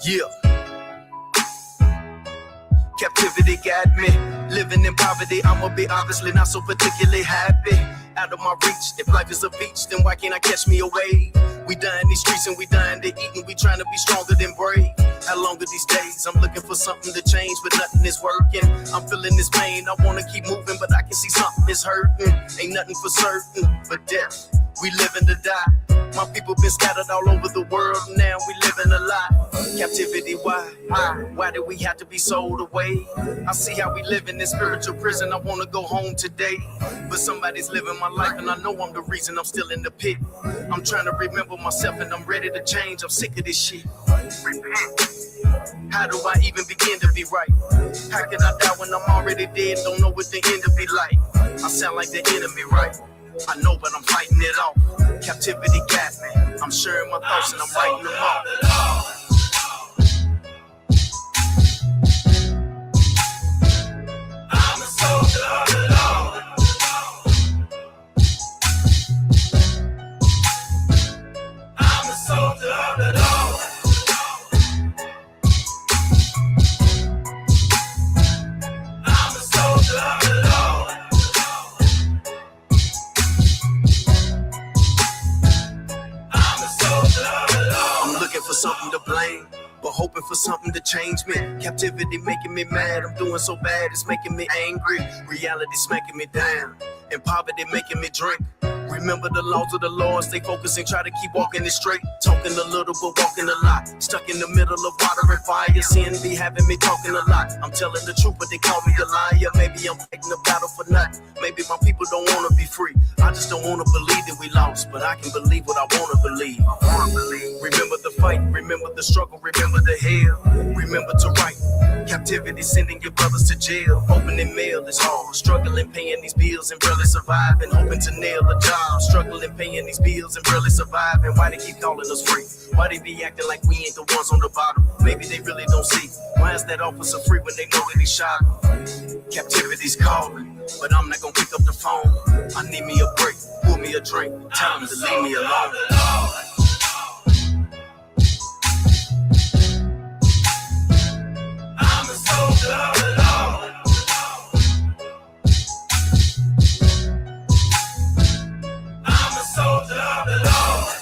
Yeah. Captivity got me. Living in poverty, I'ma be obviously not so particularly happy. Out of my reach, if life is a beach, then why can't I catch me a wave? We dying these streets and we dying to eat, and we trying to be stronger than brave. How long are these days? I'm looking for something to change, but nothing is working. I'm feeling this pain, I wanna keep moving, but I can see something is hurting. Ain't nothing for certain but death. We living to die. My people been scattered all over the world, now we living a lie. Captivity, why? Why do we have to be sold away? I see how we live in this spiritual prison, I wanna go home today. But somebody's living my life and I know I'm the reason I'm still in the pit. I'm trying to remember myself and I'm ready to change, I'm sick of this shit. How do I even begin to be right? How can I die when I'm already dead, don't know what the end will be like? I sound like the enemy, right? I know, but I'm fighting it off. Captivity got me. I'm sharing my thoughts and I'm writing them off. I'm a soldier of the Lord. I'm a soldier of the Lord. I'm a soldier of the Lord. For something to blame, but hoping for something to change me. Captivity making me mad, I'm doing so bad it's making me angry. Reality smacking me down, and poverty making me drink. Remember the laws of the Lord, stay focused and try to keep walking it straight. Talking a little but walking a lot, stuck in the middle of water and fire. Sin be having me talking a lot. I'm telling the truth but they call me a liar. Maybe I'm fighting the battle for nothing. Maybe my people don't want to be free. I just don't want to believe that we lost, but I can believe what I want to believe. Remember the fight, remember the struggle, remember the hell. Remember to write. Captivity sending your brothers to jail. Opening mail is hard, struggling paying these bills and barely surviving. Hoping to nail a job. Struggling paying these bills and barely surviving. Why they keep calling us free? Why they be acting like we ain't the ones on the bottom? Maybe they really don't see. Why is that officer free when they know that he's shot? Captivity's calling, but I'm not gonna pick up the phone. I need me a break, pour me a drink, tell them to leave me alone. I'm a soldier of the Lord. I'm a soldier of the Lord.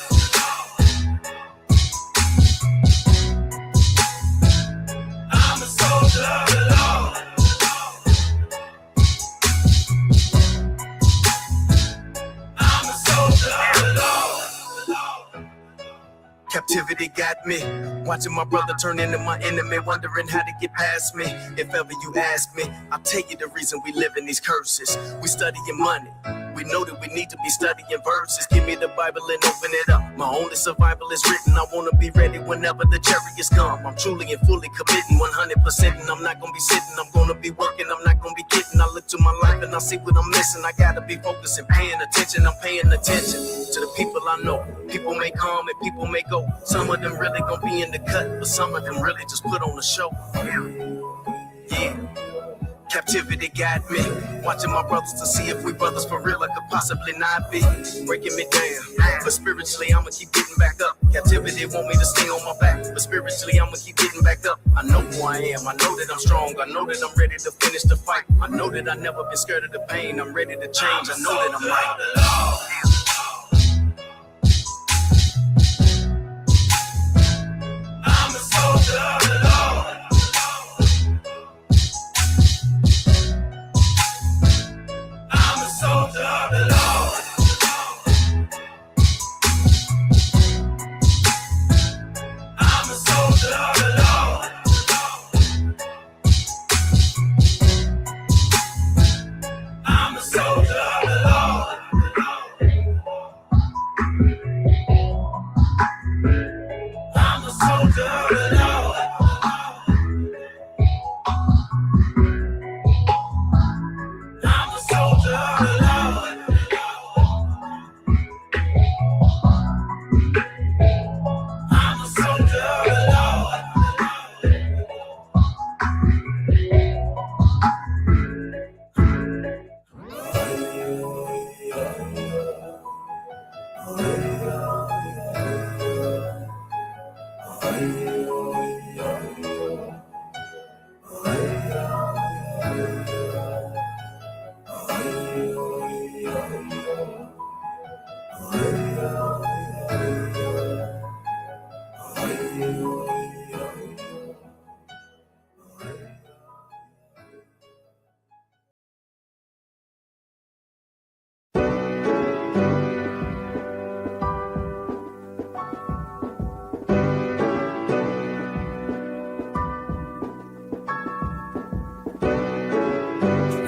I'm a soldier of the Lord. I'm a soldier of the Lord. Captivity got me. Watching my brother turn into my enemy, wondering how to get past me. If ever you ask me, I'll tell you the reason we live in these curses. We studying money. We know that we need to be studying verses. Give me the Bible and open it up. My only survival is written. I want to be ready whenever the chariots come. I'm truly and fully committing 100%, and I'm not going to be sitting. I'm going to be working. I'm not going to be kidding. I look to my life and I see what I'm missing. I got to be focused and paying attention. I'm paying attention to the people I know. People may come and people may go. Some of them really going to be in the cut, but some of them really just put on the show. Yeah. Captivity got me. Watching my brothers to see if we brothers for real. I could possibly not be. Breaking me down, but spiritually I'ma keep getting back up. Captivity want me to stay on my back, but spiritually I'ma keep getting back up. I know who I am, I know that I'm strong. I know that I'm ready to finish the fight. I know that I never been scared of the pain. I'm ready to change, I know that I'm right. I'm a soldier of the Lord. I'm a soldier of the Lord. I'm a soldier of the Lord. I'm a soldier of the Lord.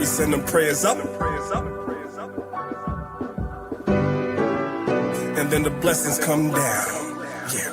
send them prayers up. And then the blessings come down. Yeah.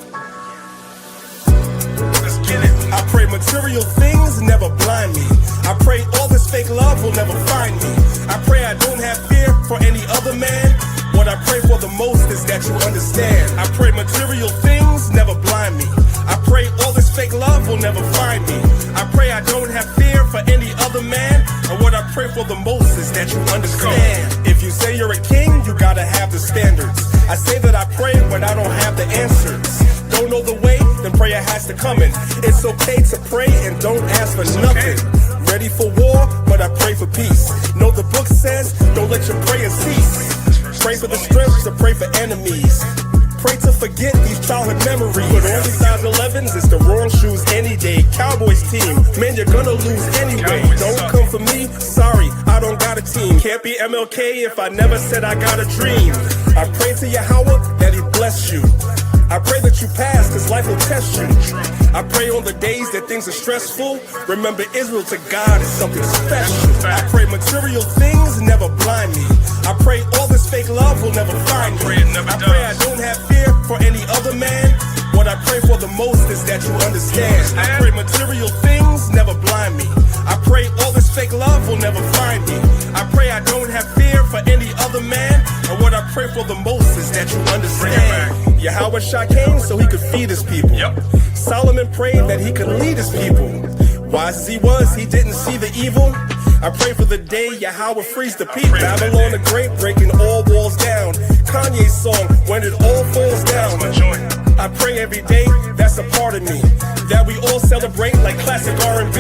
Let's get it. I pray material things never blind me. I pray all this fake love will never find me. I pray I don't have fear for any other man. What I pray for the most is that you understand. I pray material things never blind me. I pray all this fake love will never find me. I pray I don't have fear for any other man. And what I pray for the most is that you understand. If you say you're a king, you gotta have the standards. I say that I pray when I don't have the answers. Don't know the way, then prayer has to come in. It's okay to pray and don't ask for nothing. Ready for war, but I pray for peace. Know the book says, don't let your prayers cease. Pray for the strength to pray for enemies. Pray to forget these childhood memories. Put on these size 11s, it's the wrong shoes any day. Cowboys team, man, you're gonna lose anyway. Don't come for me, sorry, I don't got a team. Can't be MLK if I never said I got a dream. I pray to Yahweh that he bless you. I pray that you pass, cause life will test you. I pray on the days that things are stressful. Remember, Israel to God is something special. I pray material things never blind me. I pray all this fake love will never find me. I pray I don't have fear for any other man. What I pray for the most is that you understand. I pray material things never blind me. I pray all this fake love will never find me. I pray I don't have fear for any other man. And what I pray for the most is that you understand. Yahweh Shah came so he could feed his people. Solomon prayed that he could lead his people. Wise as he was, he didn't see the evil. I pray for the day Yahweh frees the people. Babylon the Great breaking all walls down. Kanye's song, when it all falls down. I pray every day, that's a part of me, that we all celebrate like classic R&B.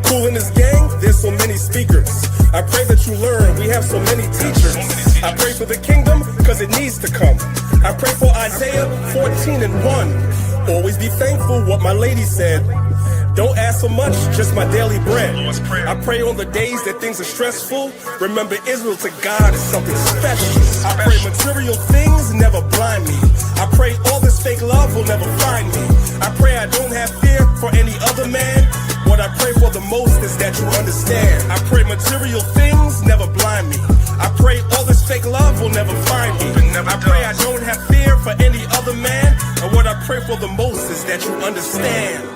Cool in this gang, there's so many speakers. I pray that you learn, we have so many teachers. I pray for the kingdom, cause it needs to come. I pray for Isaiah 14:1. Always be thankful, what my lady said. Don't ask for much, just my daily bread. I pray on the days that things are stressful. Remember, Israel to God is something special. I pray material things never blind me. I pray all this fake love will never find me. I pray I don't have fear for any other man. What I pray for the most is that you understand. I pray material things never blind me. I pray all this fake love will never find me. I pray I don't have fear for any other man. And what I pray for the most is that you understand.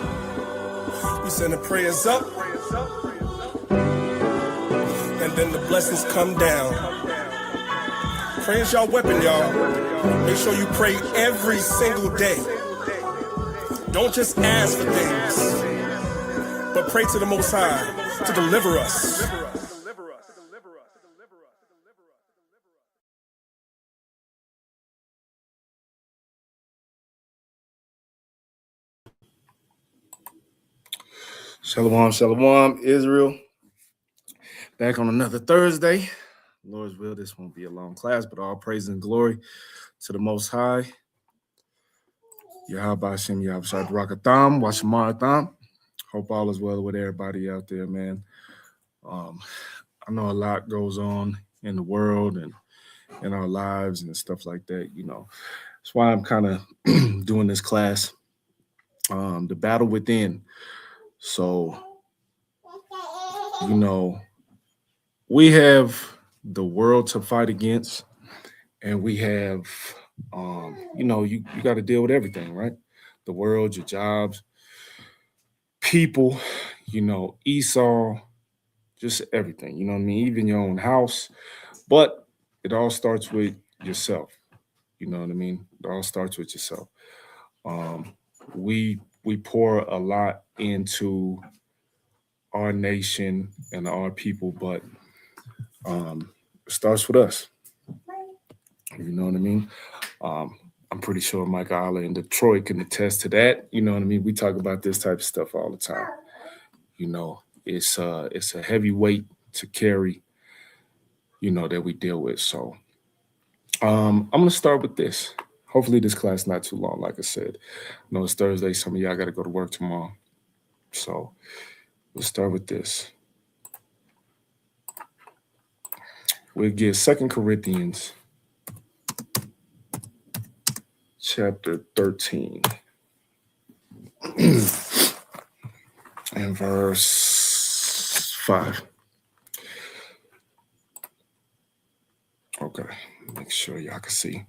We send the prayers up, and then the blessings come down. Prayer's y'all weapon, y'all. Make sure you pray every single day. Don't just ask for things, but pray to the Most High to deliver us. Shalom, shalom, Israel. Back on another Thursday. Lord's will, this won't be a long class, but all praise and glory to the Most High. Yahweh Hashem, Yahweh Shai Barakatham, Washimaratham. Hope all is well with everybody out there, man. I know a lot goes on in the world and in our lives and stuff like that, you know. That's why I'm kind of doing this class, the battle within. So, you know, we have the world to fight against, and we have, you know, you got to deal with everything, right? The world, your jobs, people, you know, Esau, just everything, you know what I mean? Even your own house. But it all starts with yourself. You know what I mean? It all starts with yourself. We pour a lot into our nation and our people, but it starts with us. You know what I mean? I'm pretty sure Mike Allah in Detroit can attest to that. You know what I mean? We talk about this type of stuff all the time. You know, it's a heavy weight to carry, you know, that we deal with. So I'm going to start with this. Hopefully this class is not too long, like I said. I know it's Thursday. Some of y'all got to go to work tomorrow. So we'll start with this. We'll get 2 Corinthians chapter 13 and verse 5. Okay, make sure y'all can see.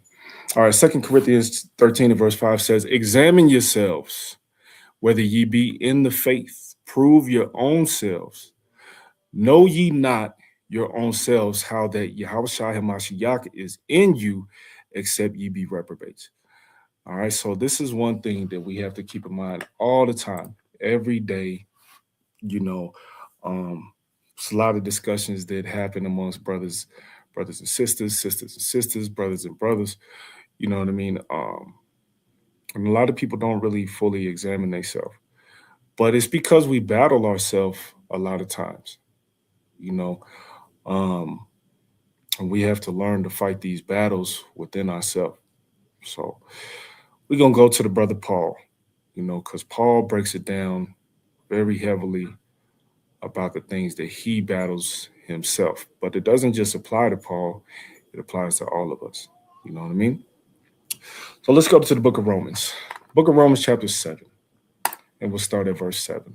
All right, 2 Corinthians 13 and verse 5 says, examine yourselves, whether ye be in the faith, prove your own selves. Know ye not your own selves how that Yahushua HaMashiach is in you, except ye be reprobates. All right, so this is one thing that we have to keep in mind all the time, every day. You know, it's a lot of discussions that happen amongst brothers and sisters, sisters and sisters, brothers and brothers. You know what I mean? And a lot of people don't really fully examine themselves, but it's because we battle ourselves a lot of times. You know, um, and we have to learn to fight these battles within ourselves. So we're gonna go to the brother Paul. You know, because Paul breaks it down very heavily about the things that he battles himself. But it doesn't just apply to Paul, it applies to all of us. You know what I mean? So let's go to the book of Romans. Book of Romans, chapter 7. And we'll start at verse 7.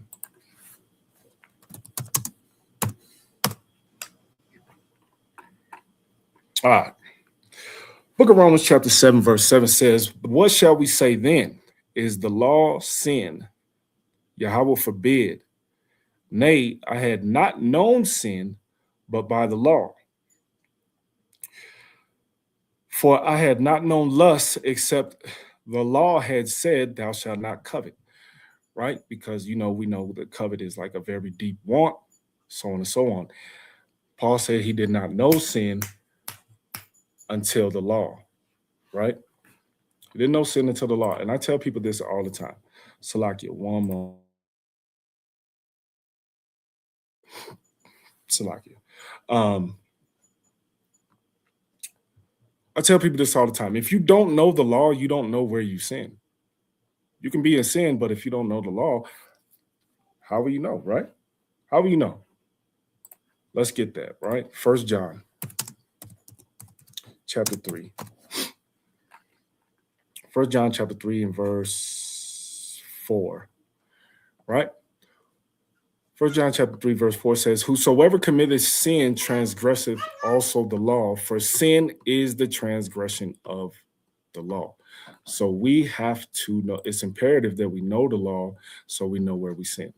All right. Book of Romans, chapter 7, verse 7 says, what shall we say then? Is the law sin? Yahweh forbid. Nay, I had not known sin, but by the law. For I had not known lust, except the law had said, thou shalt not covet, right? Because, you know, we know that covet is like a very deep want, so on and so on. Paul said he did not know sin until the law, right? He didn't know sin until the law. And I tell people this all the time. Salakia, one more. Salakia. I tell people this all the time. If you don't know the law, you don't know where you sin. You can be in sin, but if you don't know the law, how will you know, right? How will you know? Let's get that, right? 1 John chapter 3. 1 John chapter 3 and verse 4, right? 1 John chapter 3 verse 4 says, whosoever committeth sin transgresseth also the law, for sin is the transgression of the law. So we have to know, it's imperative that we know the law so we know where we sin,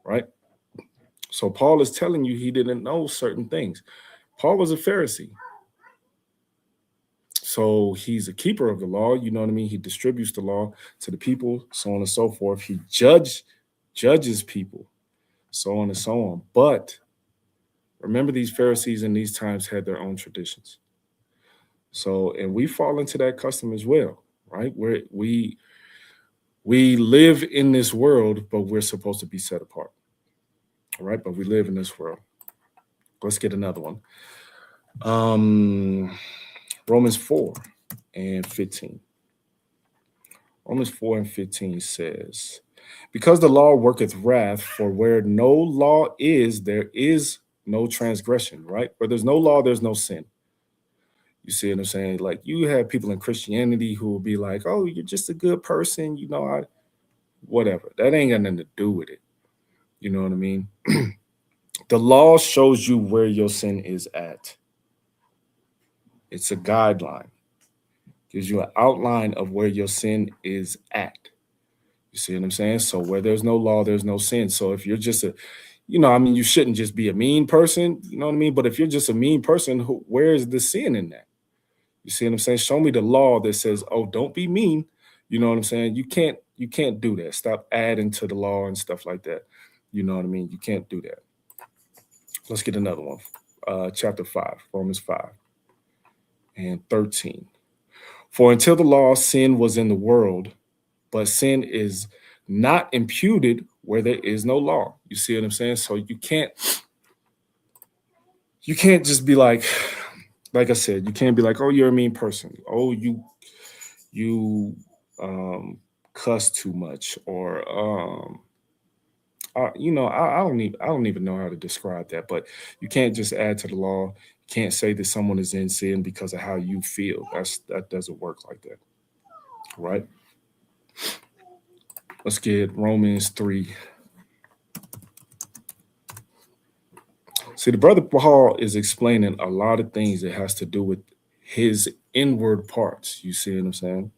right? So Paul is telling you he didn't know certain things. Paul was a Pharisee. So he's a keeper of the law, you know what I mean? He distributes the law to the people, so on and so forth. He judges people, so on and so on. But remember, these Pharisees in these times had their own traditions. So, and we fall into that custom as well, right? Where we live in this world, but we're supposed to be set apart, all right? But we live in this world. Let's get another one. Romans 4 and 15. Romans 4 and 15 says, because the law worketh wrath, for where no law is, there is no transgression, right? Where there's no law, there's no sin. You see what I'm saying? Like, you have people in Christianity who will be like, oh, you're just a good person, you know, whatever. That ain't got nothing to do with it. You know what I mean? The law shows you where your sin is at. It's a guideline. Gives you an outline of where your sin is at. You see what I'm saying? So where there's no law, there's no sin. So if you're just you shouldn't just be a mean person, you know what I mean? But if you're just a mean person, where is the sin in that? You see what I'm saying? Show me the law that says, oh, don't be mean. You know what I'm saying? You can't do that. Stop adding to the law and stuff like that. You know what I mean? You can't do that. Let's get another one. Chapter 5, Romans 5 and 13. For until the law, sin was in the world, but sin is not imputed where there is no law. You see what I'm saying? So you can't just be like I said, you can't be like, oh, you're a mean person. Oh, you cuss too much, or I don't even know how to describe that, but you can't just add to the law. You can't say that someone is in sin because of how you feel. That doesn't work like that, right? Let's get Romans 3. It See, the brother Paul is explaining a lot of things that has to do with his inward parts. You see what I'm saying?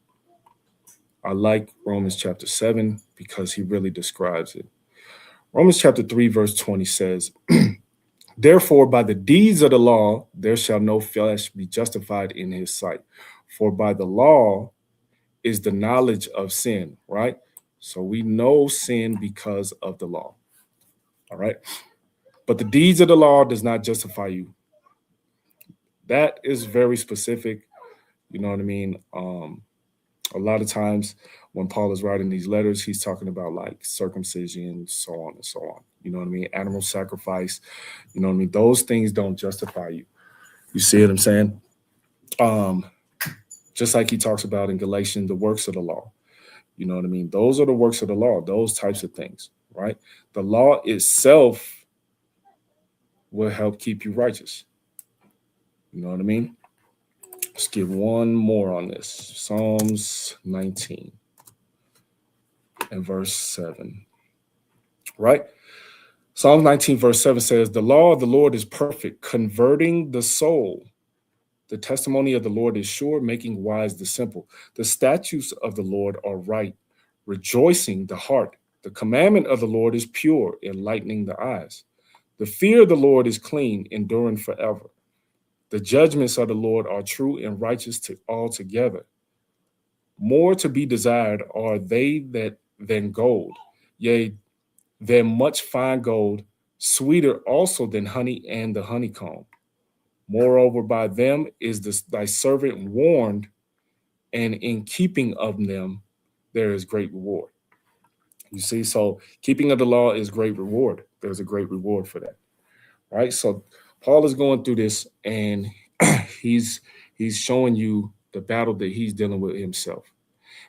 I like Romans chapter 7 because he really describes it. Romans chapter 3, verse 20 says, therefore, by the deeds of the law, there shall no flesh be justified in his sight. For by the law is the knowledge of sin, right? So we know sin because of the law. All right. But the deeds of the law does not justify you. That is very specific. You know what I mean? A lot of times when Paul is writing these letters, he's talking about like circumcision, so on and so on. You know what I mean? Animal sacrifice. You know what I mean? Those things don't justify you. You see what I'm saying? Just like he talks about in Galatians, the works of the law. You know what I mean? Those are the works of the law, those types of things, right? The law itself will help keep you righteous. You know what I mean? Let's get one more on this. Psalms 19 and verse 7, right? Psalms 19 verse 7 says, the law of the Lord is perfect, converting the soul. The testimony of the Lord is sure, making wise the simple. The statutes of the Lord are right, rejoicing the heart. The commandment of the Lord is pure, enlightening the eyes. The fear of the Lord is clean, enduring forever. The judgments of the Lord are true and righteous altogether. More to be desired are they than gold, yea, than much fine gold, sweeter also than honey and the honeycomb. Moreover, by them is thy servant warned, and in keeping of them there is great reward. You see, so keeping of the law is great reward. There's a great reward for that, right? So Paul is going through this, and he's showing you the battle that he's dealing with himself.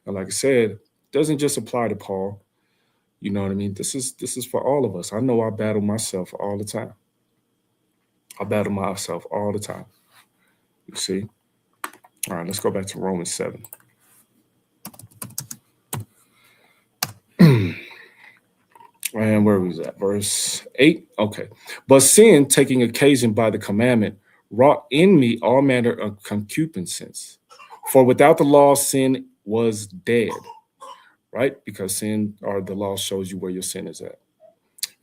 And like I said, it doesn't just apply to Paul. You know what I mean? This is for all of us. I know I battle myself all the time. I battle myself all the time. You see? All right, let's go back to Romans 7. And where was that? Verse 8? Okay. But sin, taking occasion by the commandment, wrought in me all manner of concupiscence. For without the law, sin was dead. Right? Because sin, or the law, shows you where your sin is at.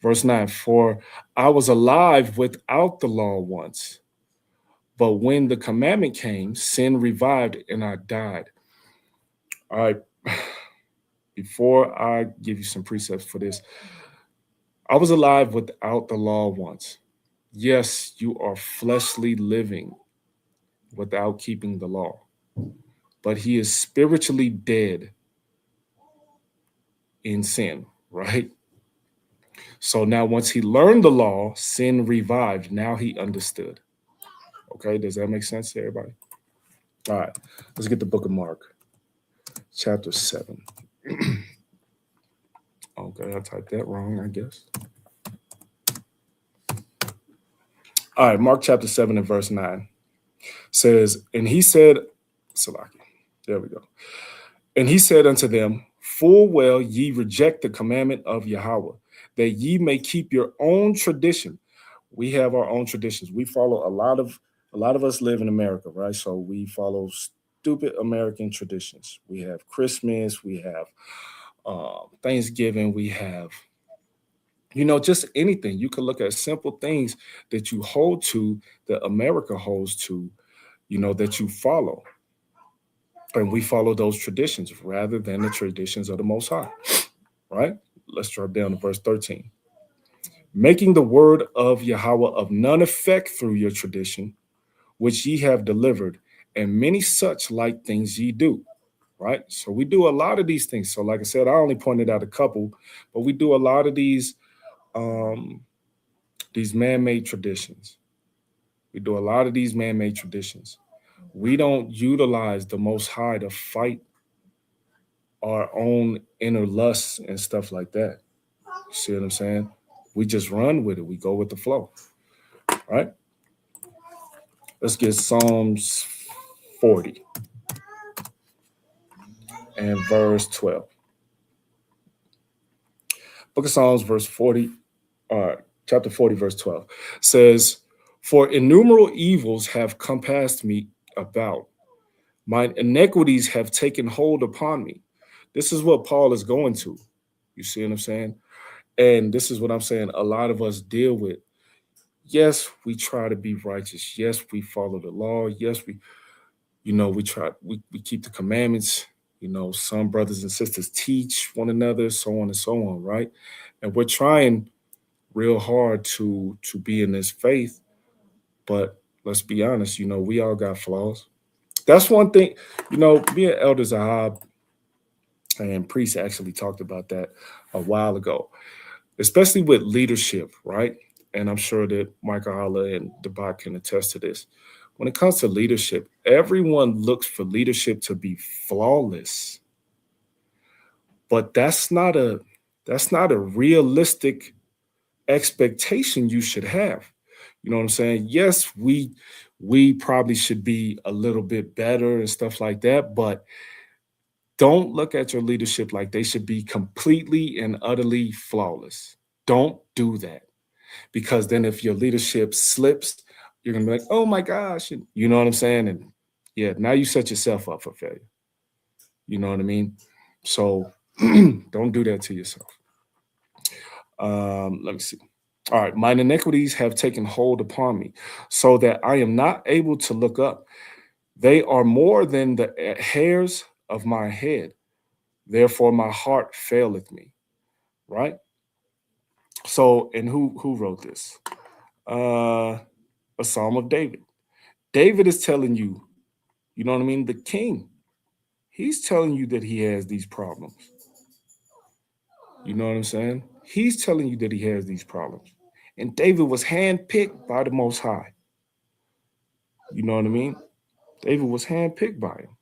Verse 9, for I was alive without the law once, but when the commandment came, sin revived and I died. All right. Before I give you some precepts for this, I was alive without the law once. Yes, you are fleshly living without keeping the law, but he is spiritually dead in sin, right? So now once he learned the law, sin revived. Now he understood. Okay, does that make sense to everybody? All right, let's get the book of Mark, chapter 7. Okay, I typed that wrong, I guess. All right, Mark chapter 7 and verse 9 says, and he said, Salaki, there we go. And he said unto them, full well ye reject the commandment of Yahweh, that ye may keep your own tradition. We have our own traditions. We follow a lot of us live in America, right? So we follow stupid American traditions. We have Christmas, we have Thanksgiving, we have, just anything. You can look at simple things that you hold to, that America holds to, that you follow. And we follow those traditions rather than the traditions of the Most High, right? Let's drop down to verse 13. Making the word of Yahweh of none effect through your tradition, which ye have delivered, and many such like things ye do, right? So we do a lot of these things. So like I said, I only pointed out a couple, but we do a lot of these man-made traditions. We do a lot of these man-made traditions. We don't utilize the Most High to fight our own inner lusts and stuff like that. You see what I'm saying? We just run with it. We go with the flow, right? Let's get Psalms 40 and verse 12. Book of Psalms, verse 40. chapter 40, verse 12 says, "For innumerable evils have compassed me about. My iniquities have taken hold upon me." This is what Paul is going to. You see what I'm saying? And this is what I'm saying a lot of us deal with. Yes, we try to be righteous. Yes, we follow the law. Yes, we keep the commandments. Some brothers and sisters teach one another, so on and so on, right? And we're trying real hard to be in this faith, but let's be honest, we all got flaws. That's one thing, me and Elder Zahab and Priest actually talked about that a while ago, especially with leadership, right? And I'm sure that Michael Holla and Debat can attest to this. When it comes to leadership, everyone looks for leadership to be flawless, but that's not a realistic expectation you should have. You know what I'm saying? Yes, we probably should be a little bit better and stuff like that, but don't look at your leadership like they should be completely and utterly flawless. Don't do that, because then if your leadership slips, you're gonna be like, "Oh my gosh," and you know what I'm saying? And yeah, now you set yourself up for failure. You know what I mean? So don't do that to yourself. Let me see. All right, mine iniquities have taken hold upon me, so that I am not able to look up. They are more than the hairs of my head. Therefore, my heart faileth me. Right? So, and who wrote this? A Psalm of David. David is telling you, you know what I mean? The king, he's telling you that he has these problems. You know what I'm saying? He's telling you that he has these problems. And David was handpicked by the Most High. You know what I mean? David was handpicked by him.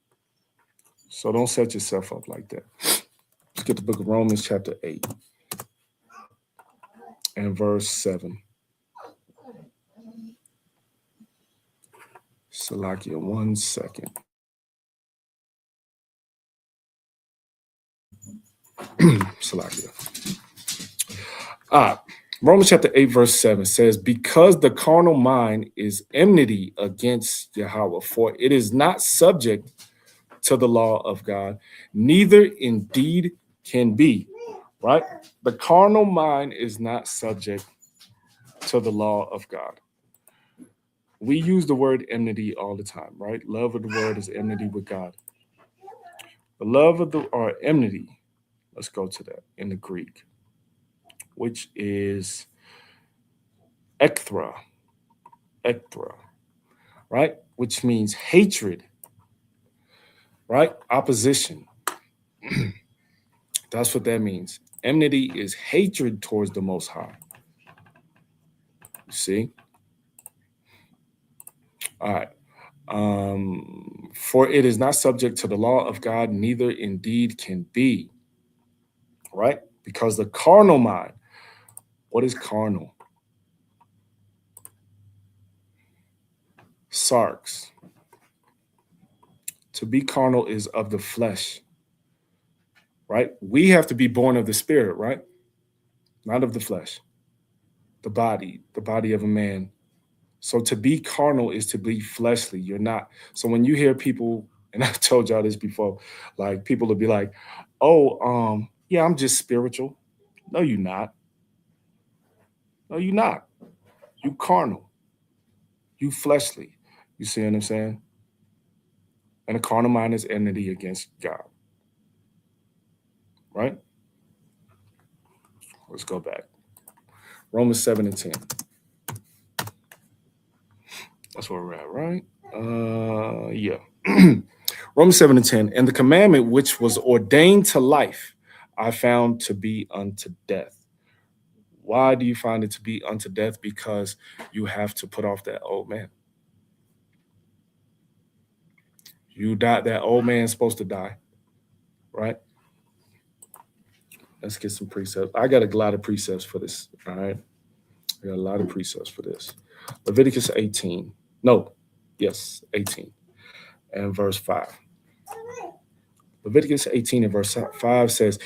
So don't set yourself up like that. Let's get the book of Romans chapter 8 and verse 7. Salakia, 1 second. Salakia. Romans chapter 8, verse 7 says, "Because the carnal mind is enmity against Yahweh, for it is not subject to the law of God, neither indeed can be." Right? The carnal mind is not subject to the law of God. We use the word enmity all the time, right? Love of the word is enmity with God. The love of or enmity, let's go to that in the Greek, which is ekthra, right? Which means hatred, right? Opposition. That's what that means. Enmity is hatred towards the Most High. You see? All right. For it is not subject to the law of God, neither indeed can be. Right? Because the carnal mind, what is carnal? Sarx. To be carnal is of the flesh. Right? We have to be born of the spirit, right? Not of the flesh. The body of a man. So to be carnal is to be fleshly. You're not. So when you hear people, and I've told y'all this before, like people will be like, "Oh, yeah, I'm just spiritual." No, you're not. No, you're not. You carnal. You fleshly. You see what I'm saying? And a carnal mind is enmity against God. Right? Let's go back. Romans 7 and 10. That's where we're at, right? Yeah. Romans 7 and 10. "And the commandment which was ordained to life, I found to be unto death." Why do you find it to be unto death? Because you have to put off that old man. You die, that old man's supposed to die, right? Let's get some precepts. I got a lot of precepts for this, all right? I got a lot of precepts for this. Leviticus 18. No, yes, 18 and verse 5. Leviticus 18 and verse 5 says,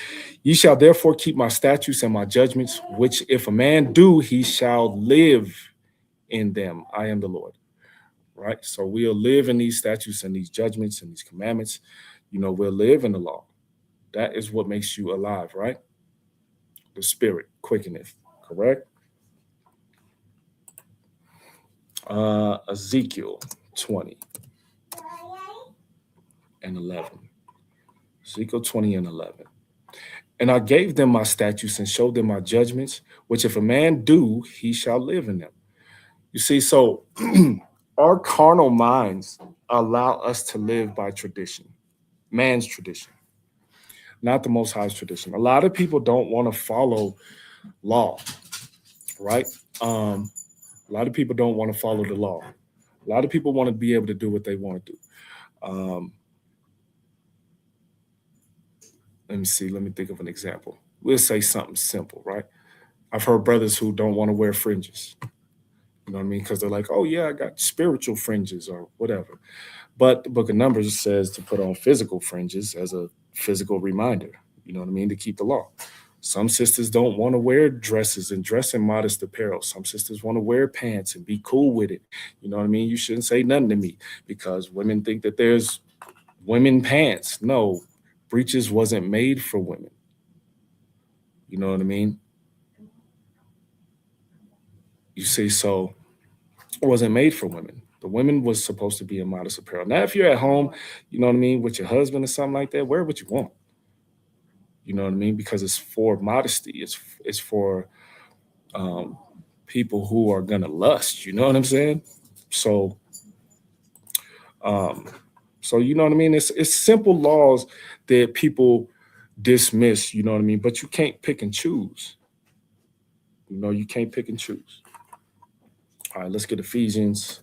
"Ye shall therefore keep my statutes and my judgments, which if a man do, he shall live in them. I am the Lord." Right? So we'll live in these statutes and these judgments and these commandments. We'll live in the law. That is what makes you alive, right? The spirit quickeneth, correct? Ezekiel 20 and 11. Ezekiel 20 and 11. "And I gave them my statutes and showed them my judgments, which if a man do, he shall live in them." You see, so our carnal minds allow us to live by tradition, man's tradition, not the Most High's tradition. A lot of people don't want to follow law, right? A lot of people don't want to follow the law. A lot of people want to be able to do what they want to do. Let me see. Let me think of an example. We'll say something simple, right? I've heard brothers who don't want to wear fringes. You know what I mean? Because they're like, "Oh, yeah, I got spiritual fringes," or whatever. But the book of Numbers says to put on physical fringes as a physical reminder, you know what I mean, to keep the law. Some sisters don't want to wear dresses and dress in modest apparel. Some sisters want to wear pants and be cool with it. You know what I mean? You shouldn't say nothing to me because women think that there's women pants. No, breeches wasn't made for women. You know what I mean? You see, so it wasn't made for women. The women was supposed to be in modest apparel. Now, if you're at home, you know what I mean, with your husband or something like that, wear what you want. You know what I mean? Because it's for modesty. It's for people who are gonna lust. You know what I'm saying? So you know what I mean? It's simple laws that people dismiss. You know what I mean? But you can't pick and choose. You can't pick and choose. All right, let's get Ephesians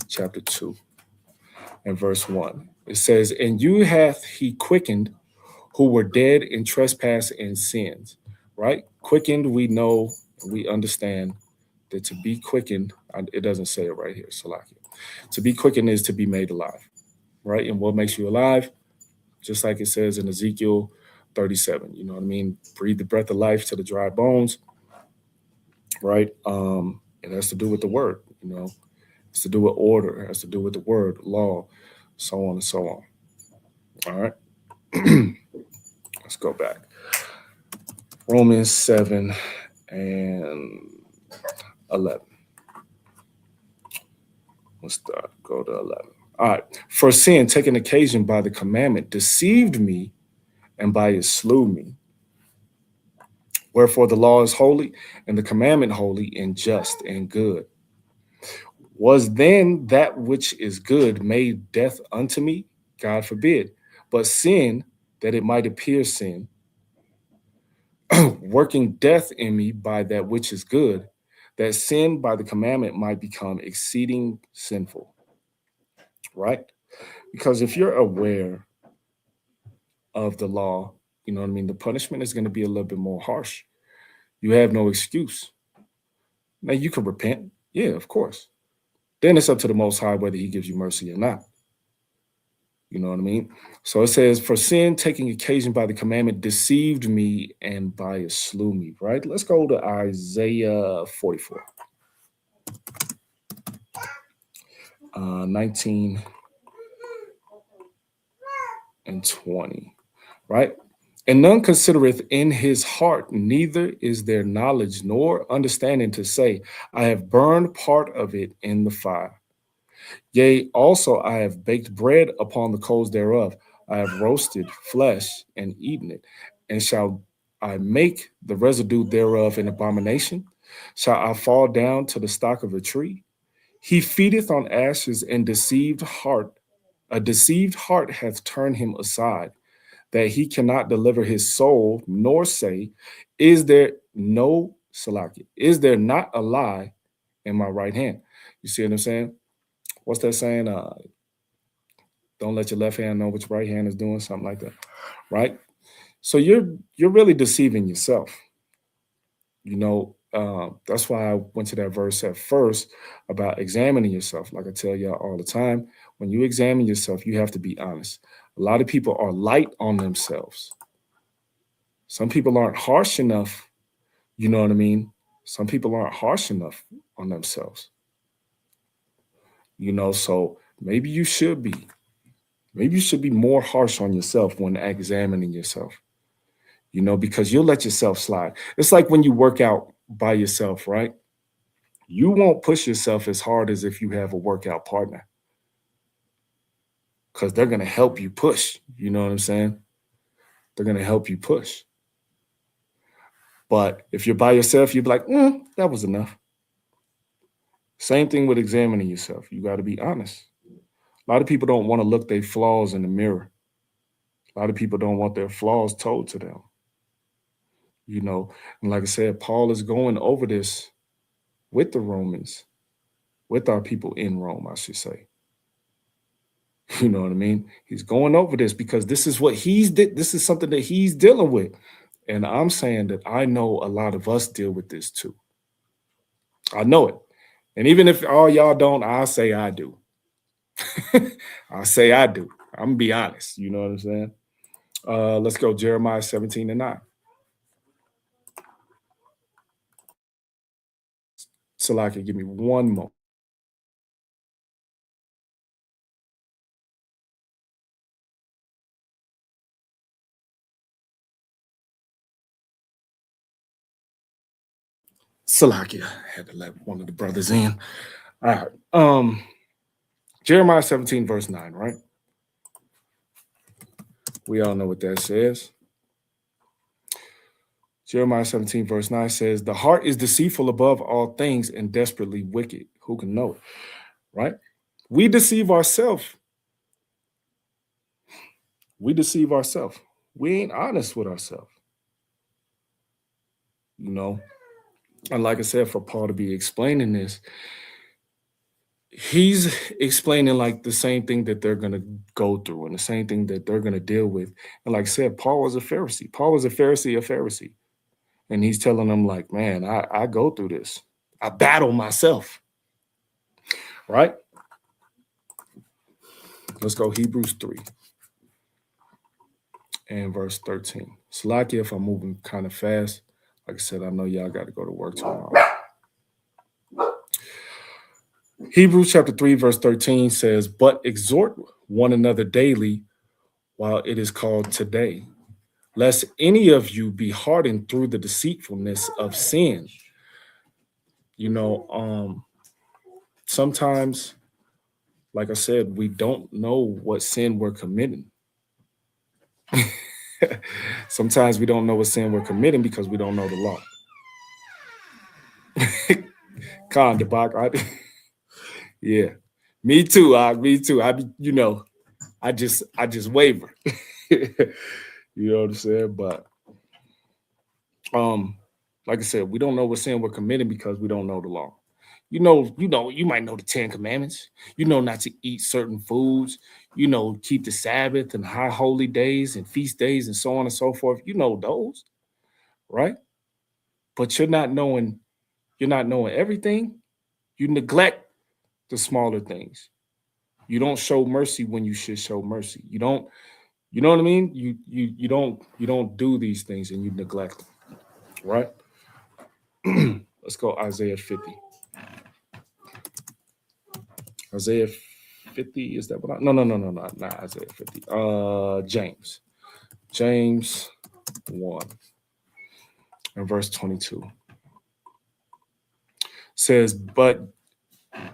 chapter 2 and verse 1. It says, "And you hath he quickened who were dead in trespass and sins." Right? Quickened, we know, we understand that to be quickened, it doesn't say it right here, Salaki. To be quickened is to be made alive. Right? And what makes you alive? Just like it says in Ezekiel 37. You know what I mean? Breathe the breath of life to the dry bones. Right? It has to do with the word, It's to do with order. It has to do with the word, law, so on and so on. All right. Let's go back. Romans 7 and 11. Let's go to 11. All right. "For sin, taking occasion by the commandment, deceived me, and by it slew me. Wherefore the law is holy, and the commandment holy, and just, and good. Was then that which is good made death unto me? God forbid. But sin, that it might appear sin, working death in me by that which is good, that sin by the commandment might become exceeding sinful." Right? Because if you're aware of the law, you know what I mean, the punishment is going to be a little bit more harsh. You have no excuse. Now, you can repent. Yeah, of course. Then it's up to the Most High whether he gives you mercy or not. You know what I mean? So it says, "For sin, taking occasion by the commandment, deceived me, and by it slew me." Right? Let's go to Isaiah 44. 19 and 20. Right? "And none considereth in his heart, neither is there knowledge nor understanding to say, I have burned part of it in the fire. Yea, also I have baked bread upon the coals thereof. I have roasted flesh and eaten it. And shall I make the residue thereof an abomination? Shall I fall down to the stock of a tree? He feedeth on ashes, and a deceived heart hath turned him aside, that he cannot deliver his soul, nor say, is there not a lie in my right hand?" You see what I'm saying? What's that saying? Don't let your left hand know what your right hand is doing, something like that, right? So you're really deceiving yourself. That's why I went to that verse at first about examining yourself. Like I tell y'all all the time, when you examine yourself, you have to be honest. A lot of people are light on themselves. Some people aren't harsh enough. You know what I mean? Some people aren't harsh enough on themselves. You know, so maybe you should be. Maybe you should be more harsh on yourself when examining yourself, you know, because you'll let yourself slide. It's like when you work out by yourself, right? You won't push yourself as hard as if you have a workout partner because they're going to help you push. You know what I'm saying? They're going to help you push. But if you're by yourself, you'd be like, that was enough. Same thing with examining yourself. You got to be honest. A lot of people don't want to look their flaws in the mirror. A lot of people don't want their flaws told to them. You know, and like I said, Paul is going over this with the Romans, with our people in Rome, I should say. You know what I mean? He's going over this because this is what this is something that he's dealing with. And I'm saying that I know a lot of us deal with this too. I know it. And even if all y'all don't, I'll say I do. I'll say I do. I'm gonna be honest. You know what I'm saying? Let's go Jeremiah 17:9. Salaki, give me one more. Salakia, had to let one of the brothers in. All right. Jeremiah 17, verse 9, right? We all know what that says. Jeremiah 17, verse 9 says, the heart is deceitful above all things and desperately wicked. Who can know it? Right? We deceive ourselves. We deceive ourselves. We ain't honest with ourselves. You know? And like I said, for Paul to be explaining this, he's explaining like the same thing that they're going to go through and the same thing that they're going to deal with. And like I said, Paul was a Pharisee. Paul was a Pharisee. And he's telling them like, man, I go through this. I battle myself. Right? Let's go Hebrews 3 and verse 13. Salakia, if I'm moving kind of fast. Like I said, I know y'all got to go to work tomorrow. Hebrews chapter 3, verse 13 says, but exhort one another daily while it is called today, lest any of you be hardened through the deceitfulness of sin. You know, sometimes, like I said, we don't know what sin we're committing. Sometimes we don't know what sin we're committing because we don't know the law. Khan Debak, yeah, me too. Me too. I just waver. You know what I'm saying? But like I said, we don't know what sin we're committing because we don't know the law. You might know the 10 Commandments. You know not to eat certain foods. You know, keep the Sabbath and high holy days and feast days and so on and so forth. You know those, right? But you're not knowing everything. You neglect the smaller things. You don't show mercy when you should show mercy. You don't, you know what I mean? You don't do these things and you neglect them, right? Let's go Isaiah 50. Isaiah 50, is that what no, not Isaiah 50. James 1 and verse 22 says, but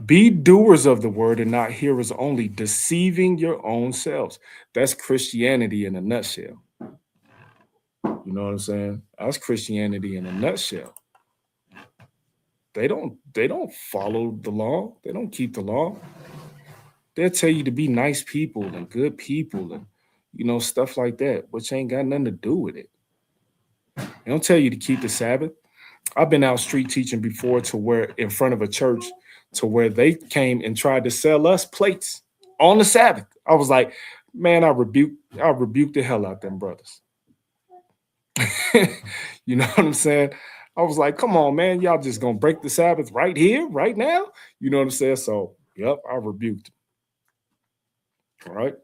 be doers of the word and not hearers only, deceiving your own selves. That's Christianity in a nutshell. You know what I'm saying? That's Christianity in a nutshell. They don't follow the law. They don't keep the law. They'll tell you to be nice people and good people and, you know, stuff like that, which ain't got nothing to do with it. They don't tell you to keep the Sabbath. I've been out street teaching before to where in front of a church to where they came and tried to sell us plates on the Sabbath. I was like, man, I rebuke the hell out them brothers. You know what I'm saying? I was like, come on, man, y'all just gonna break the Sabbath right here, right now? You know what I'm saying? So, yep, I rebuked them. All right.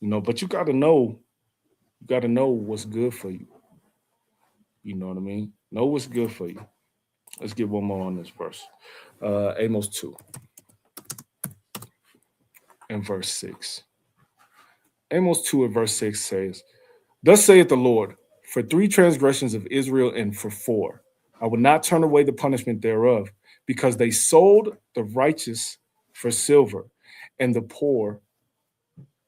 But you got to know what's good for you. You know what I mean? Know what's good for you. Let's get one more on this verse. Amos 2 and verse 6. Amos 2 and verse 6 says, "Thus saith the Lord, for 3 transgressions of Israel and for 4, I will not turn away the punishment thereof, because they sold the righteous for silver and the poor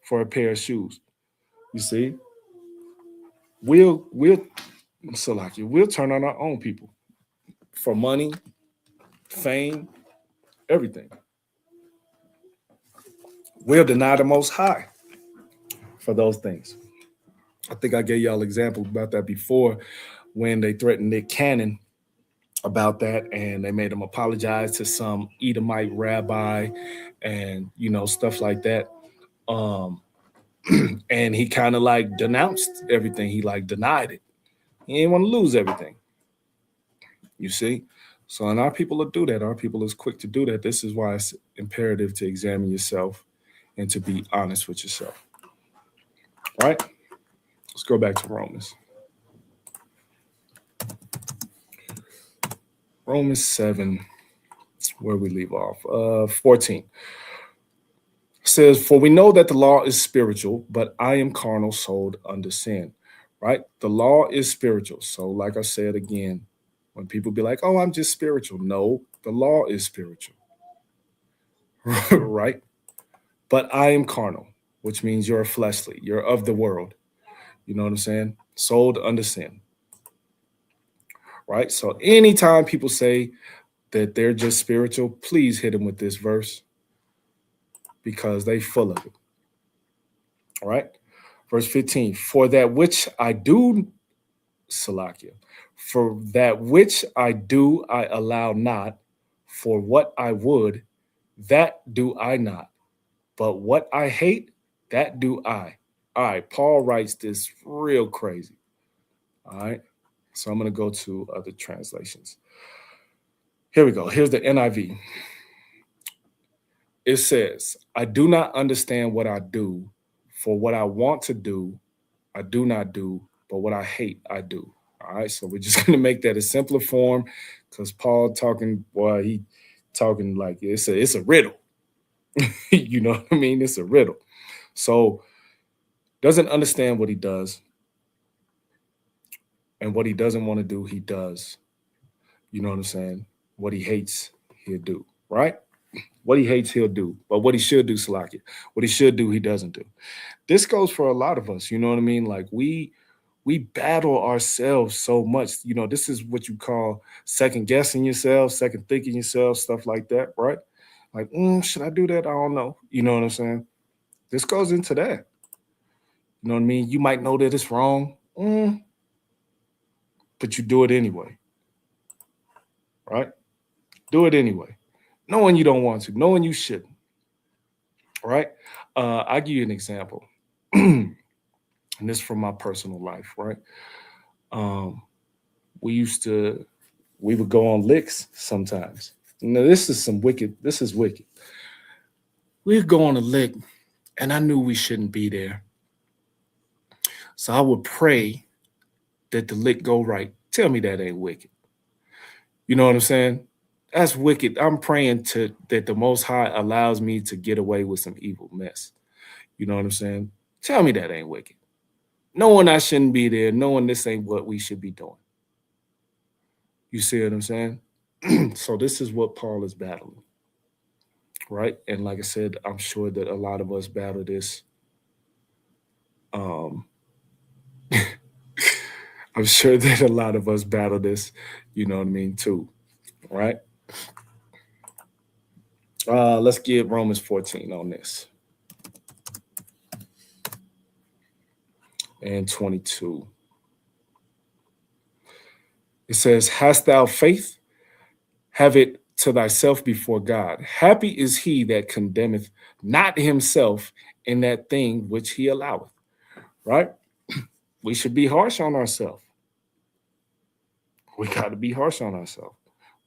for a pair of shoes." You see, we'll Salaki, we'll turn on our own people for money, fame, everything. We'll deny the Most High for those things. I think I gave y'all examples about that before when they threatened Nick Cannon about that, and they made him apologize to some Edomite rabbi and stuff like that. And he kind of like denounced everything. He like denied it. He didn't want to lose everything. You see? So, and our people will do that. Our people is quick to do that. This is why it's imperative to examine yourself and to be honest with yourself. All right? Let's go back to Romans. Romans 7, where we leave off. 14. Says, "For we know that the law is spiritual, but I am carnal, sold under sin." Right? The law is spiritual. So, like I said again, when people be like, "Oh, I'm just spiritual." No, the law is spiritual. Right? But I am carnal, which means you're fleshly. You're of the world. You know what I'm saying? Sold under sin. Right? So anytime people say that they're just spiritual, please hit them with this verse, because they full of it. All right? Verse 15, "For that which I do," Salakia, "for that which I do, I allow not. For what I would, that do I not. But what I hate, that do I." All right, Paul writes this real crazy. All right, so I'm going to go to other translations. Here we go. Here's the NIV. It says, "I do not understand what I do, for what I want to do, I do not do, but what I hate, I do." All right, so we're just going to make that a simpler form, because Paul talking, boy, he talking like it's a riddle. You know what I mean? It's a riddle. So doesn't understand what he does, and what he doesn't want to do, he does. You know what I'm saying? What he hates, he'll do, right? What he hates, he'll do. But what he should do, Salaki, what he should do, he doesn't do. This goes for a lot of us. You know what I mean? Like we battle ourselves so much. This is what you call second guessing yourself, second thinking yourself, stuff like that, right? Like, should I do that? I don't know. You know what I'm saying? This goes into that. You know what I mean? You might know that it's wrong, but you do it anyway, right? Do it anyway, knowing you don't want to, knowing you shouldn't, right? I'll give you an example, and this is from my personal life, right? We would go on licks sometimes. Now, this is wicked. We'd go on a lick, and I knew we shouldn't be there. So I would pray that the lick go right. Tell me that ain't wicked. You know what I'm saying? That's wicked. I'm praying that the Most High allows me to get away with some evil mess. You know what I'm saying? Tell me that ain't wicked. Knowing I shouldn't be there, knowing this ain't what we should be doing. You see what I'm saying? So this is what Paul is battling, right? And like I said, I'm sure that a lot of us battle this. I'm sure that a lot of us battle this, you know what I mean, too, right? Let's get Romans 14 on this. And 22. It says, "Hast thou faith? Have it to thyself before God. Happy is he that condemneth not himself in that thing which he alloweth." Right? We should be harsh on ourselves. We got to be harsh on ourselves.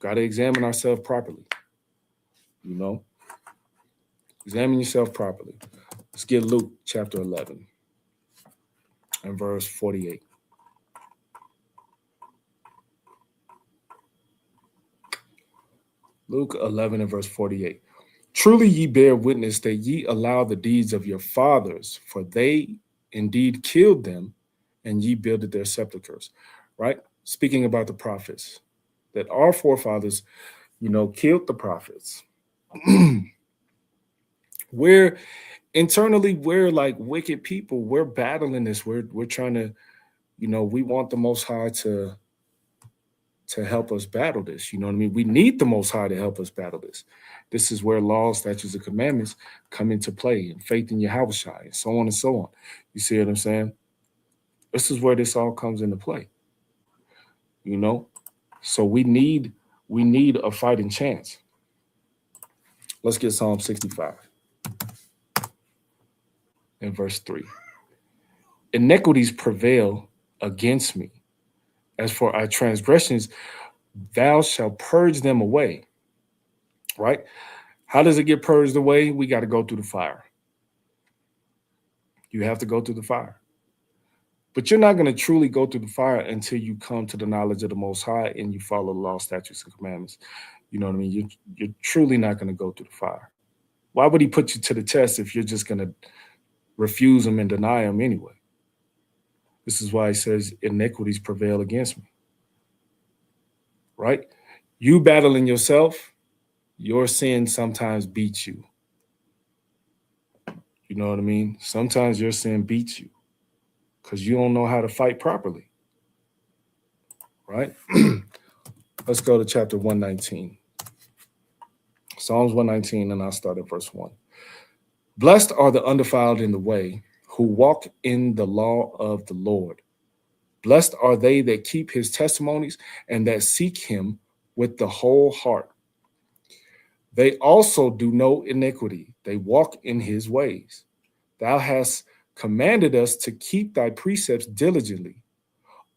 Got to examine ourselves properly. Examine yourself properly. Let's get Luke chapter 11 and verse 48. Luke 11 and verse 48. Truly ye bear witness that ye allow the deeds of your fathers, for they indeed killed them, and ye builded their sepulchres. Right? Speaking about the prophets, that our forefathers, killed the prophets. We're internally, we're like wicked people. We're battling this. We're trying to, we want the Most High to help us battle this. You know what I mean? We need the Most High to help us battle this. This is where laws, statutes, and commandments come into play, and faith in Yahushua, and so on and so on. You see what I'm saying? This is where this all comes into play. So we need a fighting chance. Let's get Psalm 65 and verse 3. Iniquities prevail against me. As for our transgressions, thou shalt purge them away. Right? How does it get purged away? We got to go through the fire. You have to go through the fire. But you're not going to truly go through the fire until you come to the knowledge of the Most High and you follow the law, statutes, and commandments. You know what I mean? You're truly not going to go through the fire. Why would he put you to the test if you're just going to refuse him and deny him anyway? This is why he says iniquities prevail against me. Right? You battling yourself, your sin sometimes beats you. You know what I mean? Sometimes your sin beats you because you don't know how to fight properly. Right? Let's go to chapter 119. Psalms 119, and I'll start at verse 1. Blessed are the undefiled in the way, who walk in the law of the Lord. Blessed are they that keep his testimonies and that seek him with the whole heart. They also do no iniquity. They walk in his ways. Thou hast commanded us to keep thy precepts diligently.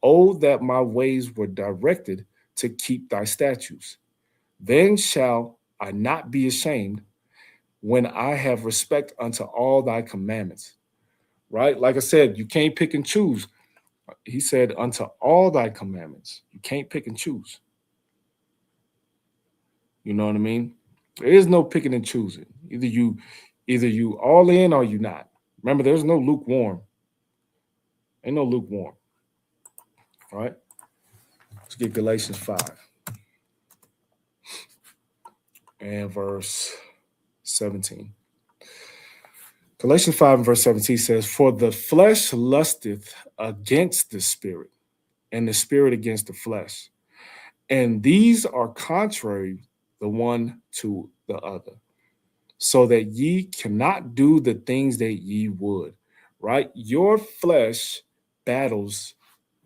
Oh, that my ways were directed to keep thy statutes. Then shall I not be ashamed when I have respect unto all thy commandments. Right? Like I said, you can't pick and choose. He said, unto all thy commandments. You can't pick and choose. You know what I mean? There is no picking and choosing. Either you all in or you not. Remember, there's no lukewarm. Ain't no lukewarm. All right? Let's get Galatians 5 and verse 17. Galatians 5 and verse 17 says, for the flesh lusteth against the spirit, and the spirit against the flesh. And these are contrary the one to the other, so that ye cannot do the things that ye would. Right? Your flesh battles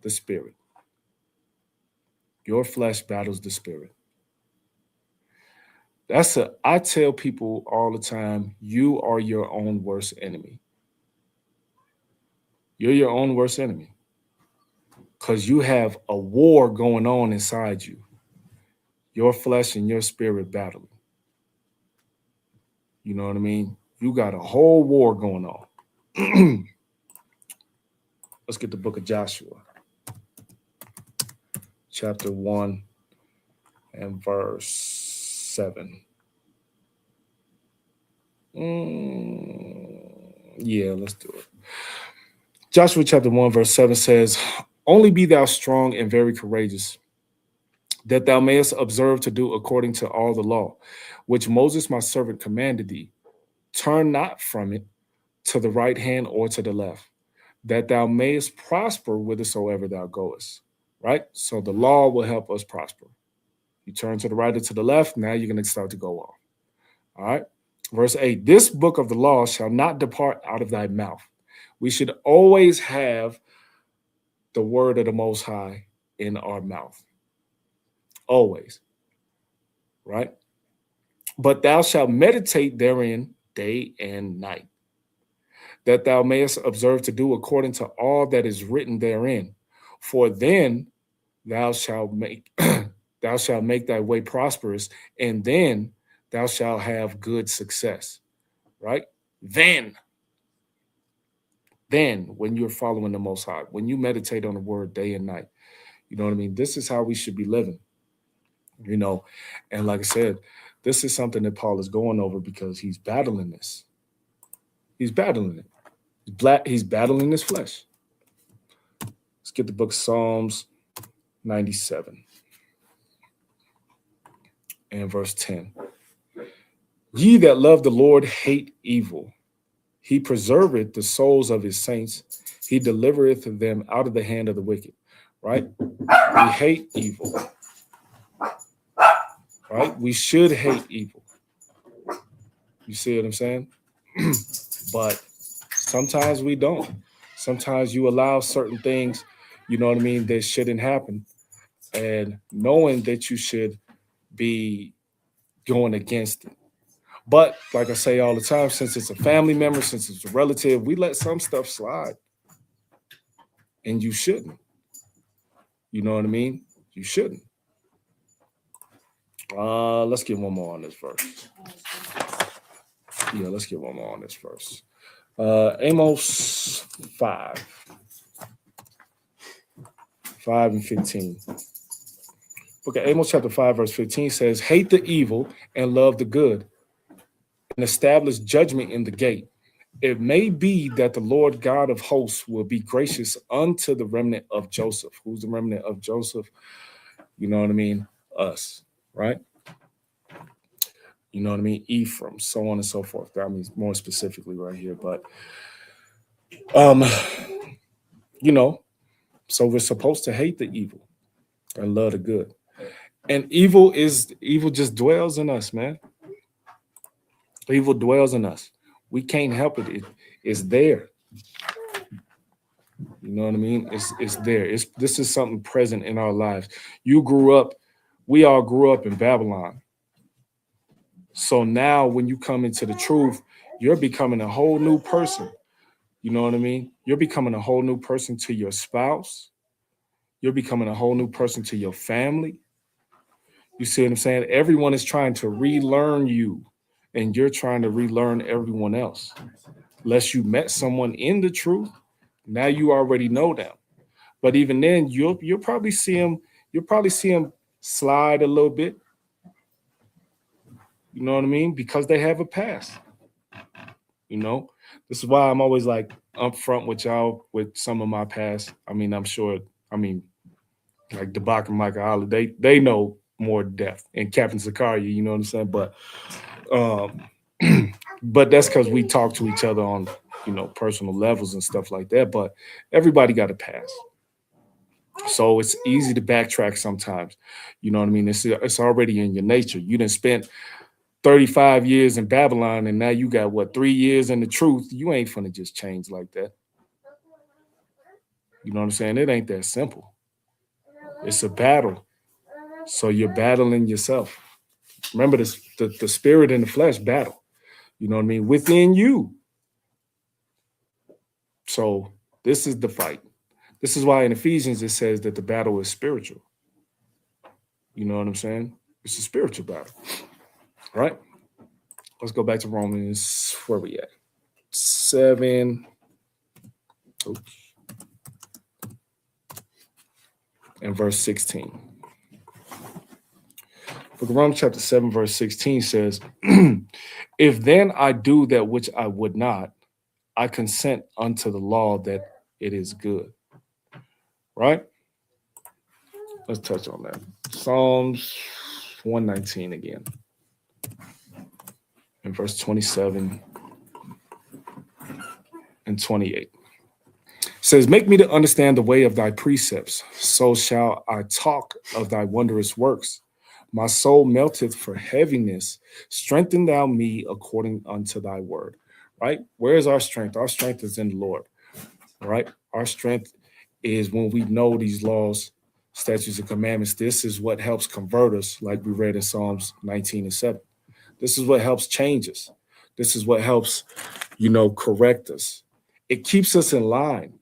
the spirit. Your flesh battles the spirit. I tell people all the time, you are your own worst enemy. You're your own worst enemy. Because you have a war going on inside you. Your flesh and your spirit battling. You know what I mean? You got a whole war going on. Let's get the book of Joshua. Chapter 1 and verse 7. Yeah, let's do it. Joshua chapter 1 verse 7 says, only be thou strong and very courageous, that thou mayest observe to do according to all the law, which Moses my servant commanded thee. Turn not from it to the right hand or to the left, that thou mayest prosper whithersoever thou goest. Right? So the law will help us prosper. You turn to the right or to the left, now you're going to start to go off. All right? Verse 8, this book of the law shall not depart out of thy mouth. We should always have the word of the Most High in our mouth. Always. Right? But thou shalt meditate therein day and night, that thou mayest observe to do according to all that is written therein. For then thou shalt make thy way prosperous, and then thou shalt have good success. Right? Then. Then when you're following the Most High, when you meditate on the word day and night, you know what I mean? This is how we should be living, you know? And like I said, this is something that Paul is going over because he's battling this. He's battling it. He's battling his flesh. Let's get the book of Psalms 97 and verse 10. Ye that love the Lord hate evil. He preserveth the souls of his saints. He delivereth them out of the hand of the wicked. Right? We hate evil. Right? We should hate evil. You see what I'm saying? But sometimes we don't. Sometimes you allow certain things, you know what I mean, that shouldn't happen. And knowing that you should be going against it. But like I say all the time, since it's a family member, since it's a relative, we let some stuff slide. And you shouldn't. You know what I mean? You shouldn't. Let's get one more on this verse. Yeah, let's get one more on this verse. Amos 5 and 15. Okay, Amos chapter 5, verse 15 says, hate the evil and love the good, and establish judgment in the gate. It may be that the Lord God of hosts will be gracious unto the remnant of Joseph. Who's the remnant of Joseph? You know what I mean? Us, right? You know what I mean? Ephraim, so on and so forth. That means more specifically right here. But, you know, so we're supposed to hate the evil and love the good. And evil just dwells in us, man. Evil dwells in us. We can't help it. It's there. You know what I mean? It's there. This is something present in our lives. We all grew up in Babylon. So now when you come into the truth, you're becoming a whole new person. You know what I mean? You're becoming a whole new person to your spouse. You're becoming a whole new person to your family. You see what I'm saying? Everyone is trying to relearn you, and you're trying to relearn everyone else. Unless you met someone in the truth, now you already know them. But even then, you'll probably see them slide a little bit. You know what I mean? Because they have a past. You know, this is why I'm always like upfront with y'all with some of my past. I mean, I'm sure. I mean, like Debak and Michael Holly, they know more depth, and Captain Zakaria. You know what I'm saying? But but that's because we talk to each other on, you know, personal levels and stuff like that. But everybody got a past. So it's easy to backtrack sometimes. You know what I mean? It's already in your nature. You done spent 35 years in Babylon, and now you got 3 years in the truth. You ain't finna just change like that. You know what I'm saying? It ain't that simple. It's a battle. So you're battling yourself. Remember this, the spirit and the flesh battle. You know what I mean? Within you. So this is the fight. This is why in Ephesians it says that the battle is spiritual. You know what I'm saying? It's a spiritual battle. Right? Let's go back to Romans. Where we at? 7. Oops. And verse 16. Book of Romans chapter 7, verse 16 says, if then I do that which I would not, I consent unto the law that it is good. Right? Let's touch on that. Psalms 119 again. In verse 27 and 28. It says, make me to understand the way of thy precepts, so shall I talk of thy wondrous works. My soul melteth for heaviness. Strengthen thou me according unto thy word. Right? Where is our strength? Our strength is in the Lord. Right? Our strength is when we know these laws, statutes, and commandments. This is what helps convert us, like we read in Psalms 19 and 7. This is what helps change us. This is what helps, you know, correct us. It keeps us in line.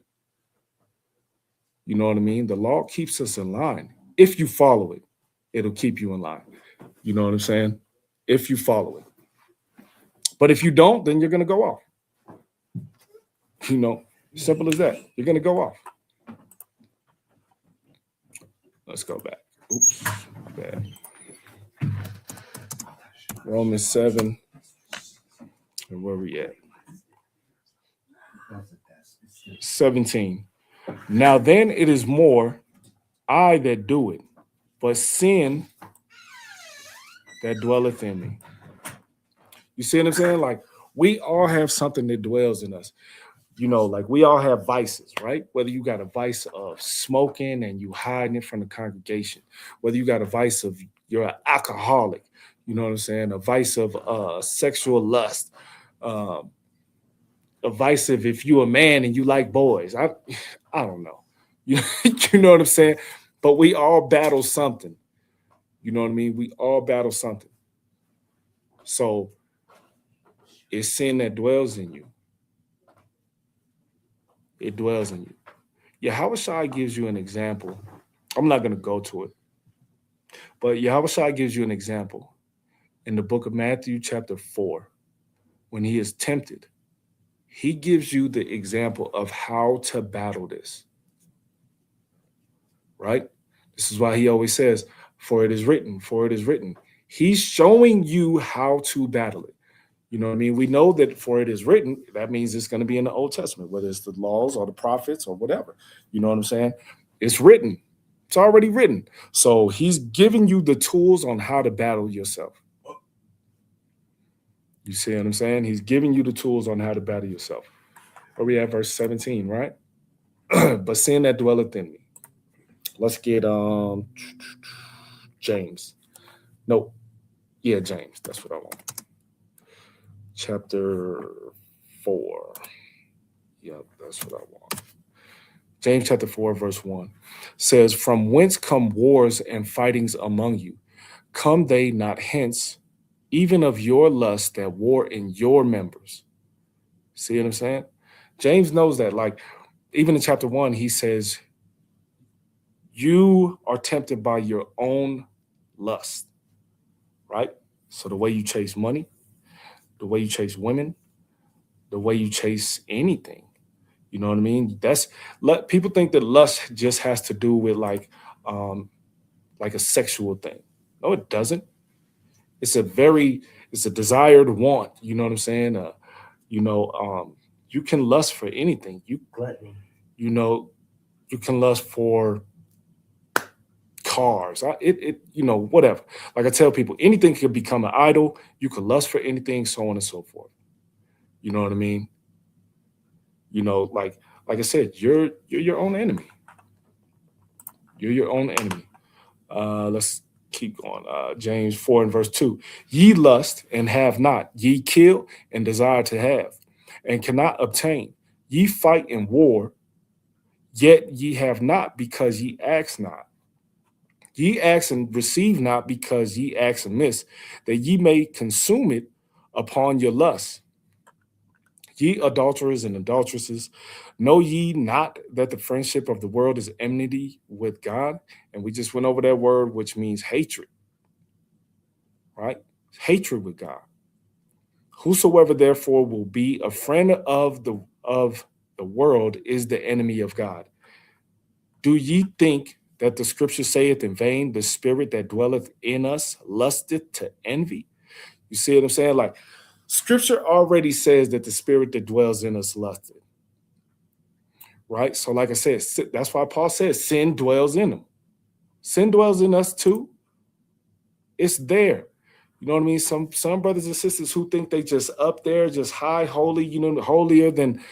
You know what I mean? The law keeps us in line. If you follow it, it'll keep you in line. You know what I'm saying? If you follow it. But if you don't, then you're going to go off. You know, Simple as that. You're going to go off. Let's go back. Oops. Bad. Romans 7. And where we at? 17. Now then it is more I that do it, but sin that dwelleth in me. You see what I'm saying? Like, we all have something that dwells in us. You know, like we all have vices, right? Whether you got a vice of smoking and you hiding it from the congregation, whether you got a vice of you're an alcoholic, you know what I'm saying? A vice of sexual lust, a vice of if you're a man and you like boys. I don't know. You know what I'm saying? But we all battle something. You know what I mean? We all battle something. So it's sin that dwells in you. It dwells in you. Yahushua gives you an example. I'm not going to go to it. But Yahushua gives you an example in the book of Matthew chapter 4. When he is tempted, he gives you the example of how to battle this. Right? This is why he always says, for it is written, for it is written. He's showing you how to battle it. You know what I mean? We know that for it is written, that means it's going to be in the Old Testament, whether it's the laws or the prophets or whatever. You know what I'm saying? It's written. It's already written. So he's giving you the tools on how to battle yourself. You see what I'm saying? He's giving you the tools on how to battle yourself. Where we at verse 17, right? But sin that dwelleth in me. Let's get James. Nope. Yeah, James. That's what I want. Chapter 4. Yep, that's what I want. James chapter 4, verse 1 says, from whence come wars and fightings among you? Come they not hence, even of your lust that war in your members? See what I'm saying? James knows that. Like, even in chapter 1, he says, you are tempted by your own lust, right? So the way you chase money, the way you chase women, the way you chase anything. You know what I mean? People think that lust just has to do with like a sexual thing. No, it doesn't. It's a desired want. You know what I'm saying? You can lust for anything. You can lust for cars, whatever. Like I tell people, anything could become an idol. You could lust for anything, so on and so forth. You know what I mean? You know, like I said, you're your own enemy. You're your own enemy. Let's keep going. James 4 and verse 2. Ye lust and have not. Ye kill and desire to have and cannot obtain. Ye fight in war, yet ye have not because ye ask not. Ye ask and receive not because ye ask amiss, that ye may consume it upon your lust. Ye adulterers and adulteresses, know ye not that the friendship of the world is enmity with God? And we just went over that word, which means hatred, right? Hatred with God. Whosoever therefore will be a friend of the world is the enemy of God. Do ye think that the scripture saith in vain, the spirit that dwelleth in us lusteth to envy? You see what I'm saying? Like, scripture already says that the spirit that dwells in us lusted. Right? So like I said, that's why Paul says sin dwells in them. Sin dwells in us too. It's there. You know what I mean? Some brothers and sisters who think they just up there, just high, holy, holier than,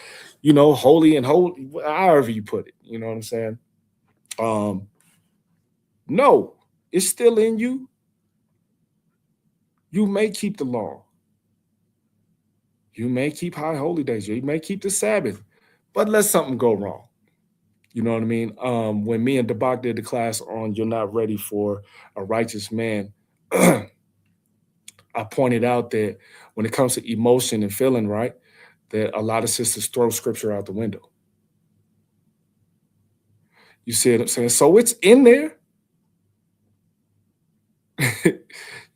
holy and holy, however you put it. You know what I'm saying? No, it's still in you. You may keep the law. You may keep high holy days. You may keep the Sabbath, but let something go wrong. You know what I mean? When me and Dabak did the class on You're Not Ready for a Righteous Man, I pointed out that when it comes to emotion and feeling, right, that a lot of sisters throw scripture out the window. You see what I'm saying? So it's in there.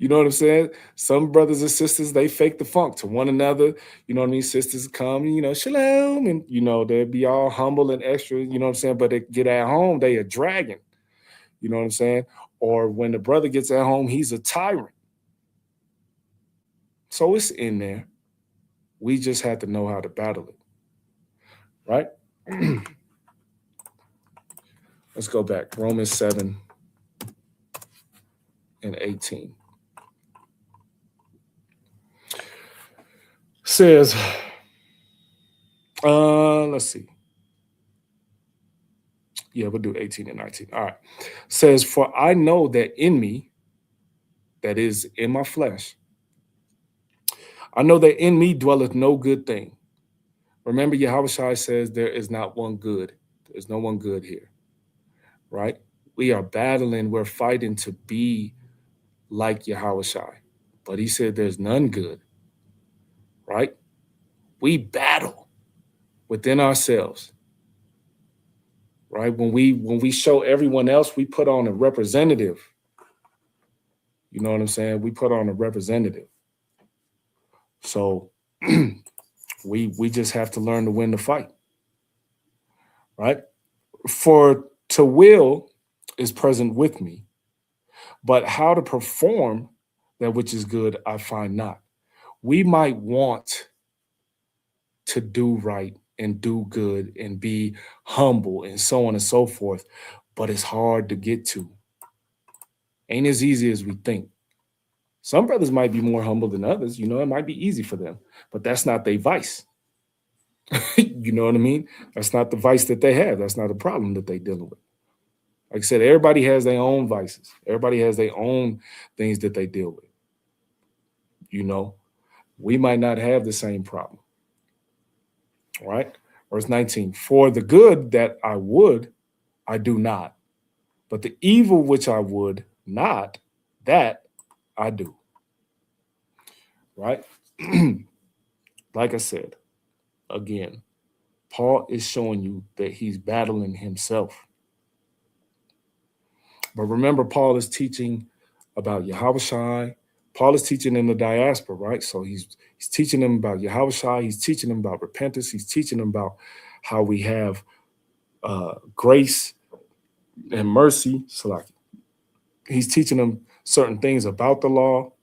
You know what I'm saying? Some brothers and sisters, they fake the funk to one another. You know what I mean? Sisters come, shalom, and they'll be all humble and extra, you know what I'm saying? But they get at home, they a dragon. You know what I'm saying? Or when the brother gets at home, he's a tyrant. So it's in there. We just have to know how to battle it. Right? Let's go back. Romans 7 and 18. Says, let's see. Yeah, we'll do 18 and 19. All right. Says, for I know that in me, that is in my flesh, I know that in me dwelleth no good thing. Remember, Yahushua says there is not one good. There's no one good here. Right? We are battling, we're fighting to be like Yahushua. But he said there's none good. Right? We battle within ourselves. Right? When we show everyone else, we put on a representative. You know what I'm saying? We put on a representative. So we just have to learn to win the fight. Right? For to will is present with me, but how to perform that which is good, I find not. We might want to do right and do good and be humble and so on and so forth, but it's hard to get to. Ain't as easy as we think. Some brothers might be more humble than others. It might be easy for them, but that's not their vice. You know what I mean? That's not the vice that they have. That's not a problem that they're dealing with. Like I said, everybody has their own vices. Everybody has their own things that they deal with. We might not have the same problem. All right? Verse 19, for the good that I would, I do not. But the evil which I would not, that I do. Right? Like I said, again, Paul is showing you that he's battling himself. But remember, Paul is teaching about Yahushua. Paul is teaching in the diaspora, right? So he's teaching them about Yahushua. He's teaching them about repentance. He's teaching them about how we have grace and mercy. So he's teaching them certain things about the law.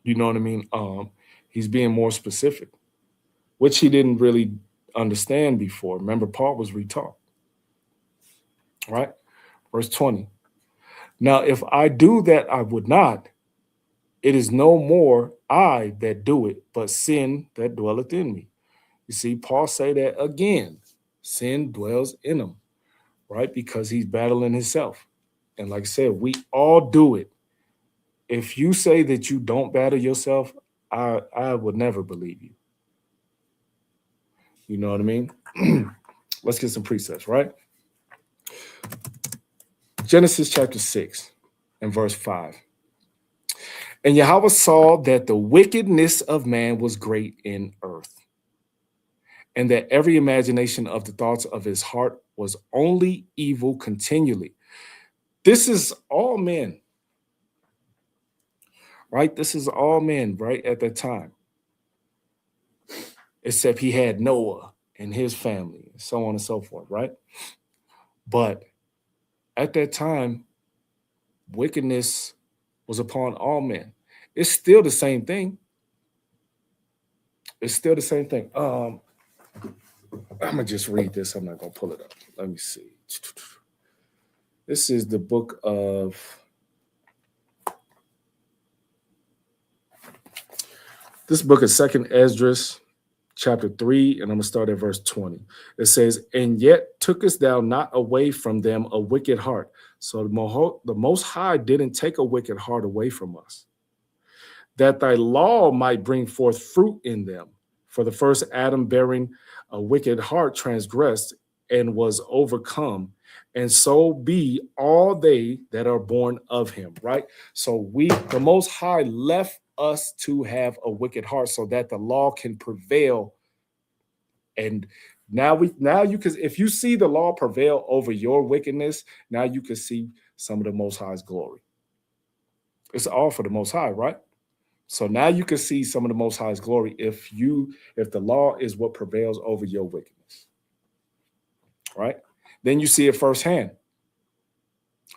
You know what I mean? He's being more specific, which he didn't really understand before. Remember, Paul was retaught. Right? Verse 20. Now, if I do that I would not, it is no more I that do it, but sin that dwelleth in me. You see, Paul say that again. Sin dwells in him, right? Because he's battling himself. And like I said, we all do it. If you say that you don't battle yourself, I would never believe you. You know what I mean? Let's get some precepts, right? Genesis chapter 6 and verse 5. And Yahweh saw that the wickedness of man was great in earth, and that every imagination of the thoughts of his heart was only evil continually. This is all men, right? This is all men, right, at that time. Except he had Noah and his family, and so on and so forth, right? But at that time, wickedness was upon all men. It's still the same thing. It's still the same thing. I'm going to just read this. I'm not going to pull it up. Let me see. This is the book of... This book is 2nd Esdras, chapter 3, and I'm going to start at verse 20. It says, and yet tookest thou not away from them a wicked heart. So the Most High didn't take a wicked heart away from us, that thy law might bring forth fruit in them. For the first Adam bearing a wicked heart transgressed and was overcome, and so be all they that are born of him, right? So the Most High left us to have a wicked heart so that the law can prevail. And now you can, if you see the law prevail over your wickedness, now you can see some of the Most High's glory. It's all for the Most High, right? So now you can see some of the Most High's glory if the law is what prevails over your wickedness, right? Then you see it firsthand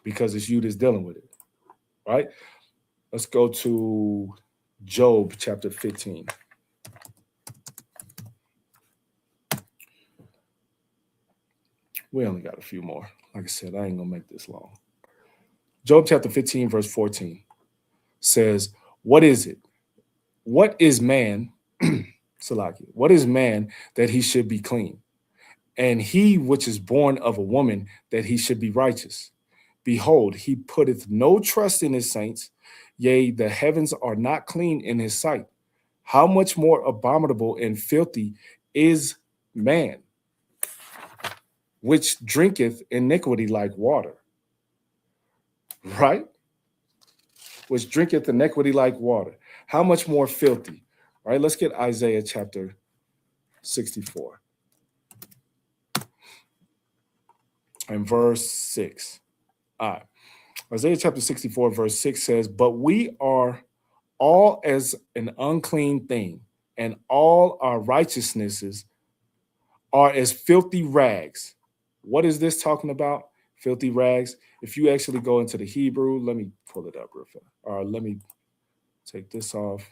because it's you that's dealing with it, right? Let's go to Job chapter 15. We only got a few more. Like I said, I ain't gonna make this long. Job chapter 15, verse 14 says, what is it? What is man, Salaki, what is man that he should be clean? And he which is born of a woman that he should be righteous. Behold, he putteth no trust in his saints, yea, the heavens are not clean in his sight. How much more abominable and filthy is man, which drinketh iniquity like water. Right? Which drinketh iniquity like water. How much more filthy? Right? Let's get Isaiah chapter 64 and verse 6. All right. Isaiah chapter 64, verse 6 says, but we are all as an unclean thing, and all our righteousnesses are as filthy rags. What is this talking about? Filthy rags. If you actually go into the Hebrew, let me pull it up real fast. All right, let me take this off.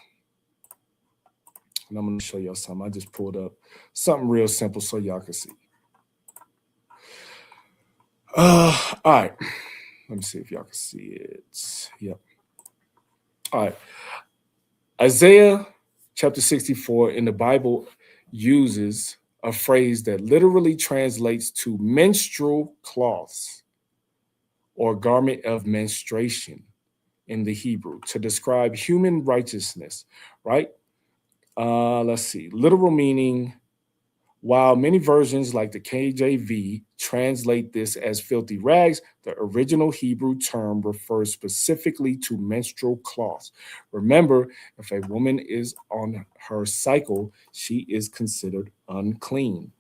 And I'm going to show y'all something. I just pulled up something real simple so y'all can see. All right. Let me see if y'all can see it. Yep. All right. Isaiah chapter 64 in the Bible uses a phrase that literally translates to menstrual cloths or garment of menstruation in the Hebrew to describe human righteousness, right? Let's see. Literal meaning, while many versions like the KJV translate this as filthy rags, the original Hebrew term refers specifically to menstrual cloths. Remember, if a woman is on her cycle, she is considered unclean.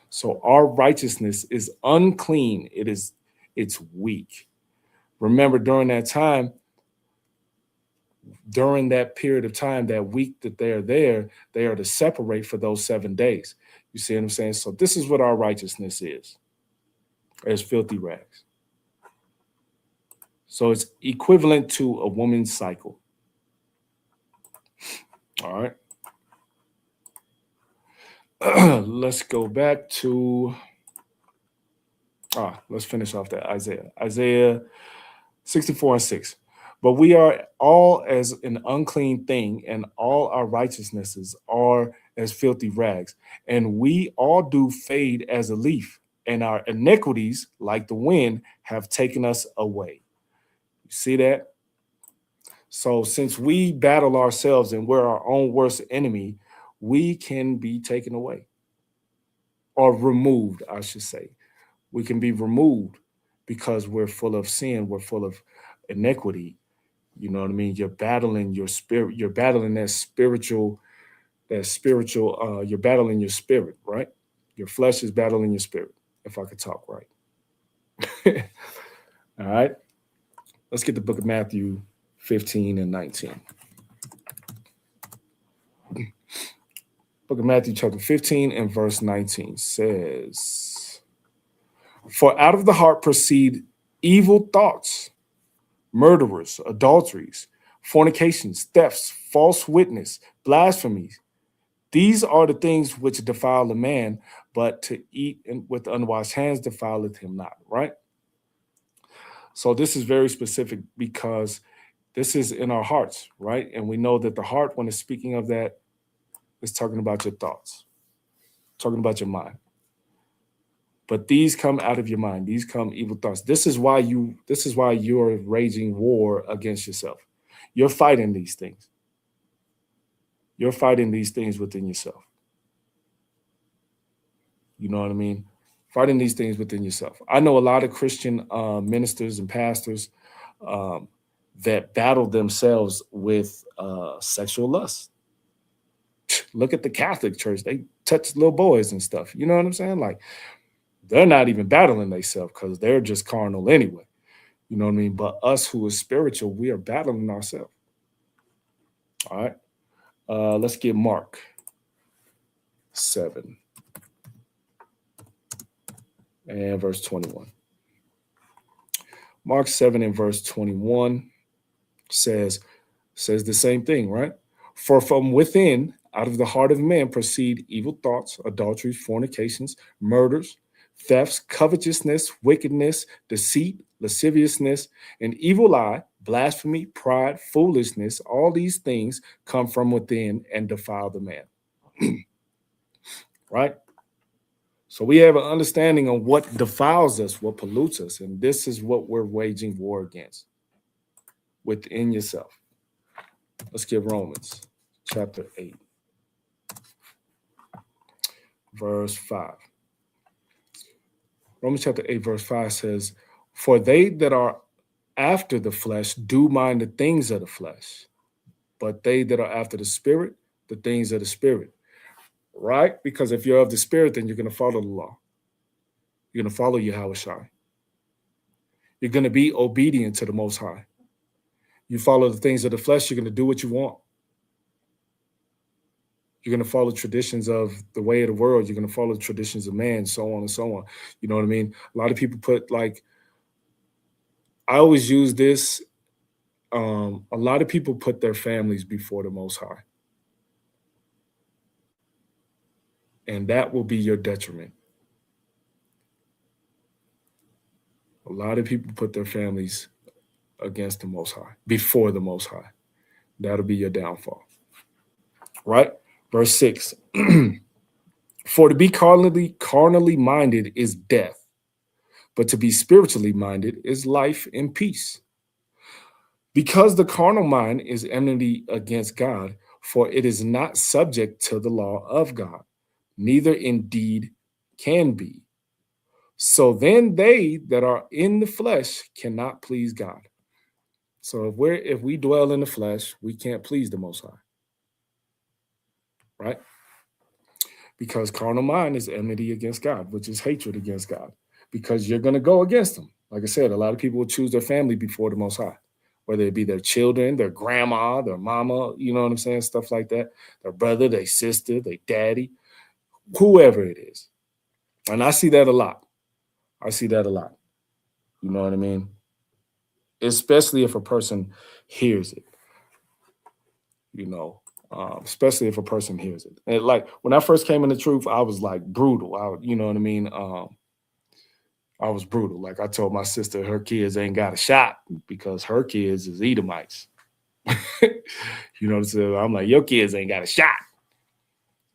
So our righteousness is unclean. It's weak. Remember, during that time, during that period of time, that week that they're there, they are to separate for those 7 days. You see what I'm saying? So this is what our righteousness is, as filthy rags. So it's equivalent to a woman's cycle. All right. Let's go back to, let's finish off that Isaiah 64 and 6. But we are all as an unclean thing, and all our righteousnesses are as filthy rags. And we all do fade as a leaf, and our iniquities, like the wind, have taken us away. You see that? So since we battle ourselves and we're our own worst enemy, we can be taken away. Or removed, I should say. We can be removed because we're full of sin, we're full of iniquity. You know what I mean? You're battling your spirit. You're battling you're battling your spirit, right? Your flesh is battling your spirit, if I could talk right. All right. Let's get the book of Matthew 15 and 19. Book of Matthew chapter 15 and verse 19 says, for out of the heart proceed evil thoughts, murderers, adulteries, fornications, thefts, false witness, blasphemies. These are the things which defile a man, but to eat with unwashed hands defileth him not, right? So this is very specific because this is in our hearts, right? And we know that the heart, when it's speaking of that, is talking about your thoughts, talking about your mind. But these come out of your mind. These come evil thoughts. This is why you're raging war against yourself. You're fighting these things. You're fighting these things within yourself. You know what I mean? Fighting these things within yourself. I know a lot of Christian ministers and pastors that battle themselves with sexual lust. Look at the Catholic Church. They touch little boys and stuff. You know what I'm saying? Like, they're not even battling themselves because they're just carnal anyway. You know what I mean? But us who is spiritual, we are battling ourselves. All right. Let's get Mark 7 and verse 21. Mark 7 and verse 21 says the same thing, right? For from within, out of the heart of man, proceed evil thoughts, adulteries, fornications, murders, thefts, covetousness, wickedness, deceit, lasciviousness, an evil eye, blasphemy, pride, foolishness. All these things come from within and defile the man. Right? So we have an understanding of what defiles us, what pollutes us, and this is what we're waging war against within yourself. Let's get Romans chapter 8, verse 5. Romans chapter 8, verse 5 says, for they that are after the flesh do mind the things of the flesh, but they that are after the spirit, the things of the spirit. Right? Because if you're of the spirit, then you're going to follow the law. You're going to follow Yahushua. You're going to be obedient to the Most High. You follow the things of the flesh, you're going to do what you want. You're going to follow traditions of the way of the world. You're going to follow the traditions of man, so on and so on. You know what I mean? A lot of people put like, I always use this. A lot of people put their families before the Most High. And that will be your detriment. A lot of people put their families against the Most High, before the Most High. That'll be your downfall. Right? Verse 6. For to be carnally minded is death, but to be spiritually minded is life and peace. Because the carnal mind is enmity against God, for it is not subject to the law of God, neither indeed can be. So then they that are in the flesh cannot please God. So if we dwell in the flesh, we can't please the Most High. Right? Because carnal mind is enmity against God, which is hatred against God, because you're going to go against them. Like I said, a lot of people will choose their family before the Most High, whether it be their children, their grandma, their mama, you know what I'm saying? Stuff like that. Their brother, their sister, their daddy, whoever it is. And I see that a lot. You know what I mean? Especially if a person hears it, especially if a person hears it. And like when I first came into truth, I was like brutal. You know what I mean? I was brutal. Like I told my sister her kids ain't got a shot because her kids is Edomites. You know what I'm saying? I'm like, your kids ain't got a shot.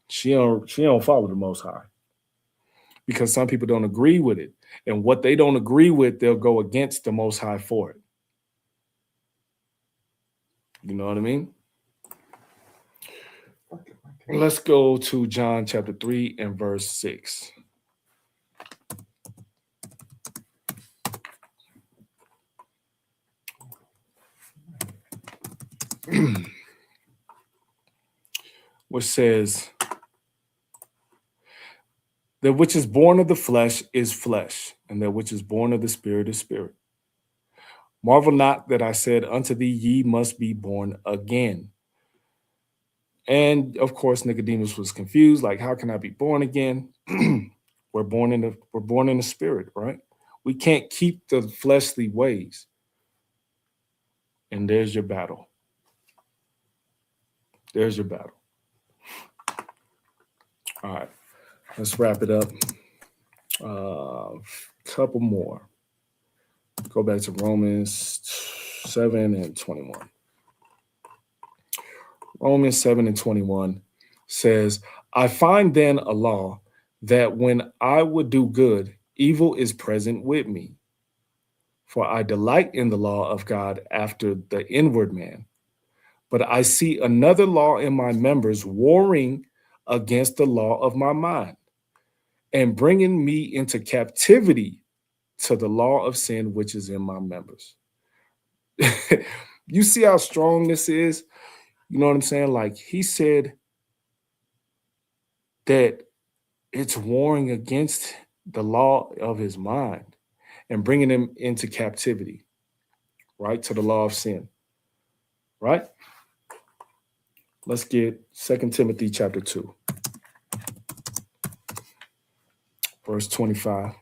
She don't follow the Most High. Because some people don't agree with it. And what they don't agree with, they'll go against the Most High for it. You know what I mean? Let's go to John chapter 3 and verse 6. Which says, that which is born of the flesh is flesh, and that which is born of the spirit is spirit. Marvel not that I said unto thee, ye must be born again. And of course, Nicodemus was confused, like, how can I be born again? We're born in the spirit, right? We can't keep the fleshly ways. And there's your battle. There's your battle. All right, let's wrap it up. Couple more. Go back to Romans 7 and 21. Romans 7 and 21 says, I find then a law that when I would do good, evil is present with me. For I delight in the law of God after the inward man. But I see another law in my members warring against the law of my mind and bringing me into captivity to the law of sin which is in my members. You see how strong this is? You know what I'm saying? Like he said that it's warring against the law of his mind and bringing him into captivity. right? To the law of sin, right? Let's get 2 Timothy chapter 2, verse 25.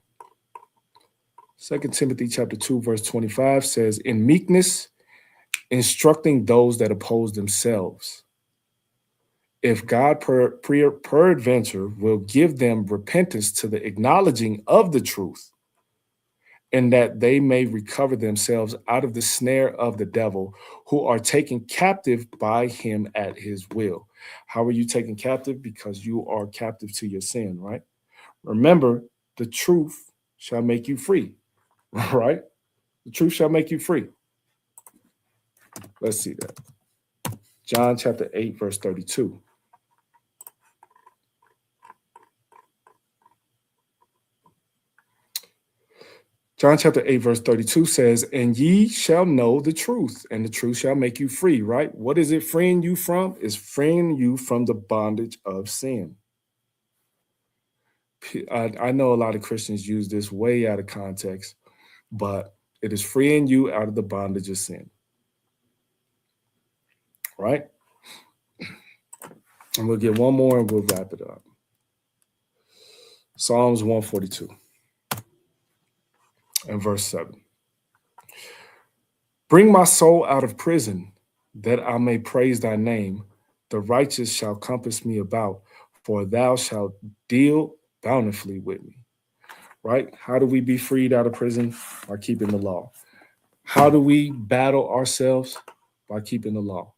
2 Timothy chapter 2, verse 25 says, in meekness, instructing those that oppose themselves, if God peradventure will give them repentance to the acknowledging of the truth, and that they may recover themselves out of the snare of the devil, who are taken captive by him at his will. How are you taken captive? Because you are captive to your sin, right? Remember, the truth shall make you free, right? The truth shall make you free. Let's see that. John chapter 8, verse 32. John chapter 8, verse 32 says, and ye shall know the truth, and the truth shall make you free, right? What is it freeing you from? It's freeing you from the bondage of sin. I know a lot of Christians use this way out of context, but it is freeing you out of the bondage of sin, right? And we'll get one more and we'll wrap it up. Psalms 142 and verse 7. Bring my soul out of prison, that I may praise thy name. The righteous shall compass me about, for thou shalt deal bountifully with me. Right? How do we be freed out of prison? By keeping the law. How do we battle ourselves? By keeping the law.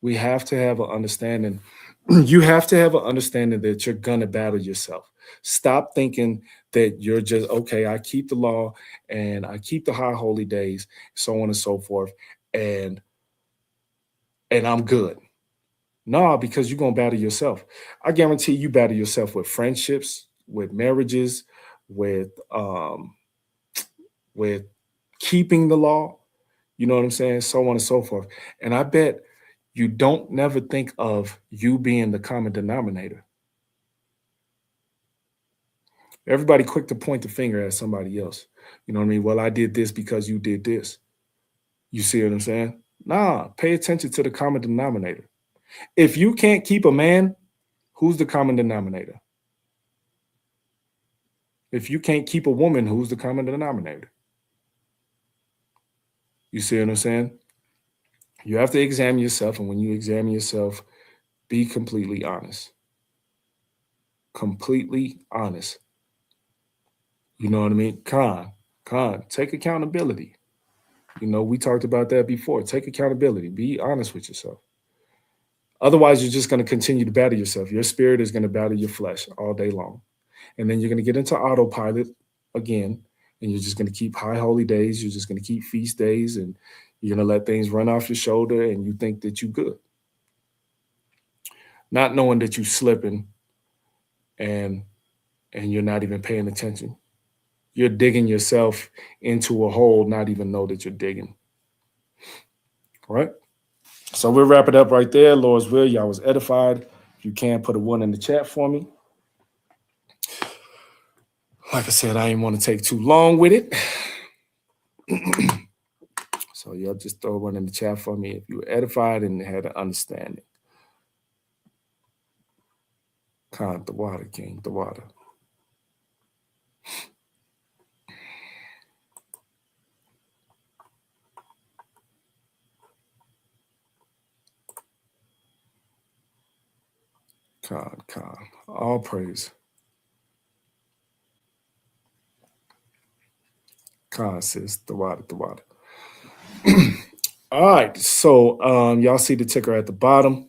We have to have an understanding. You have to have an understanding that you're going to battle yourself. Stop thinking that you're just, okay, I keep the law and I keep the high holy days, so on and so forth, and I'm good. No, because you're going to battle yourself. I guarantee you battle yourself with friendships, with marriages, with keeping the law, you know what I'm saying? So on and so forth. And I bet you don't never think of you being the common denominator. Everybody quick to point the finger at somebody else. You know what I mean? Well, I did this because you did this. You see what I'm saying? Nah, pay attention to the common denominator. If you can't keep a man, who's the common denominator? If you can't keep a woman, who's the common denominator? You see what I'm saying? You have to examine yourself, and when you examine yourself, be completely honest. Completely honest. You know what I mean? Take accountability. You know, we talked about that before. Take accountability. Be honest with yourself. Otherwise, you're just going to continue to battle yourself. Your spirit is going to battle your flesh all day long. And then you're going to get into autopilot again, and you're just going to keep high holy days. You're just going to keep feast days, and you're going to let things run off your shoulder, and you think that you're good. Not knowing that you're slipping and you're not even paying attention. You're digging yourself into a hole, not even know that you're digging. All right? So we'll wrap it up right there. Lord's will, y'all was edified. If you can, put a 1 in the chat for me. Like I said, I didn't want to take too long with it. So y'all just throw 1 in the chat for me if you were edified and had an understanding. The water, King, the water. All praise. Sis, the water. All right, so y'all see the ticker at the bottom.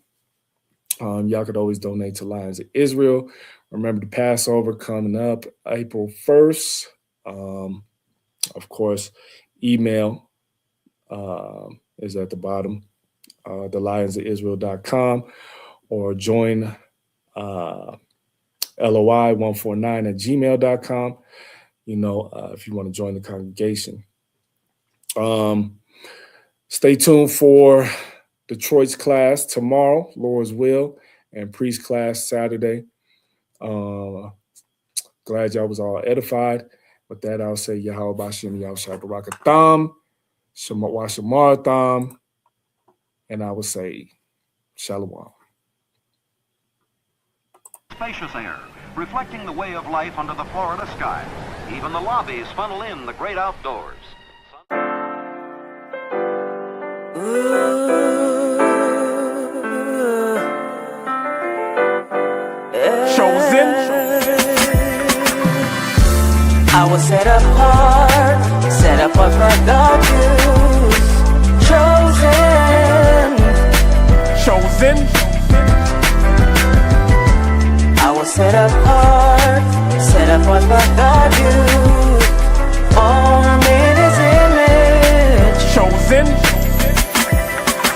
Y'all could always donate to Lions of Israel. Remember the Passover coming up April 1st. Of course, email is at the bottom, thelionsofisrael.com, or join LOI149@gmail.com, if you want to join the congregation. Stay tuned for Detroit's class tomorrow, Lord's will, and Priest class Saturday. Glad y'all was all edified. With that, I'll say Yahweh Bashem, Yahweh Shabbat Barakatham. Shamar Thom, and I would say Shalom. Spacious air, reflecting the way of life under the Florida sky. Even the lobbies funnel in the great outdoors. Chosen. I was set apart for God use. Chosen. I was set apart for God use. Formed in His image. Chosen.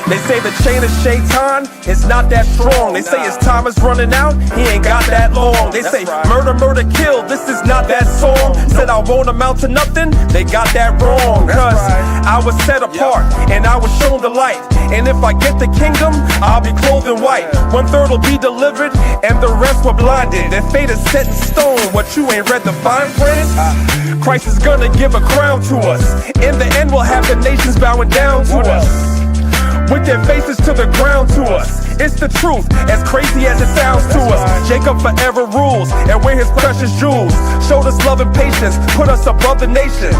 They say the chain of Shaitan is not that strong. They say his time is running out, he ain't got that long. They say murder, murder, kill, this is not that song. Said I won't amount to nothing, they got that wrong. Cause I was set apart and I was shown the light. And if I get the kingdom, I'll be clothed in white. 1/3 will be delivered and the rest were blinded. Their fate is set in stone, what you ain't read the fine print? Christ is gonna give a crown to us. In the end we'll have the nations bowing down to us, with their faces to the ground to us. It's the truth, as crazy as it sounds to us. Jacob forever rules, and we're his precious jewels. Showed us love and patience, put us above the nations.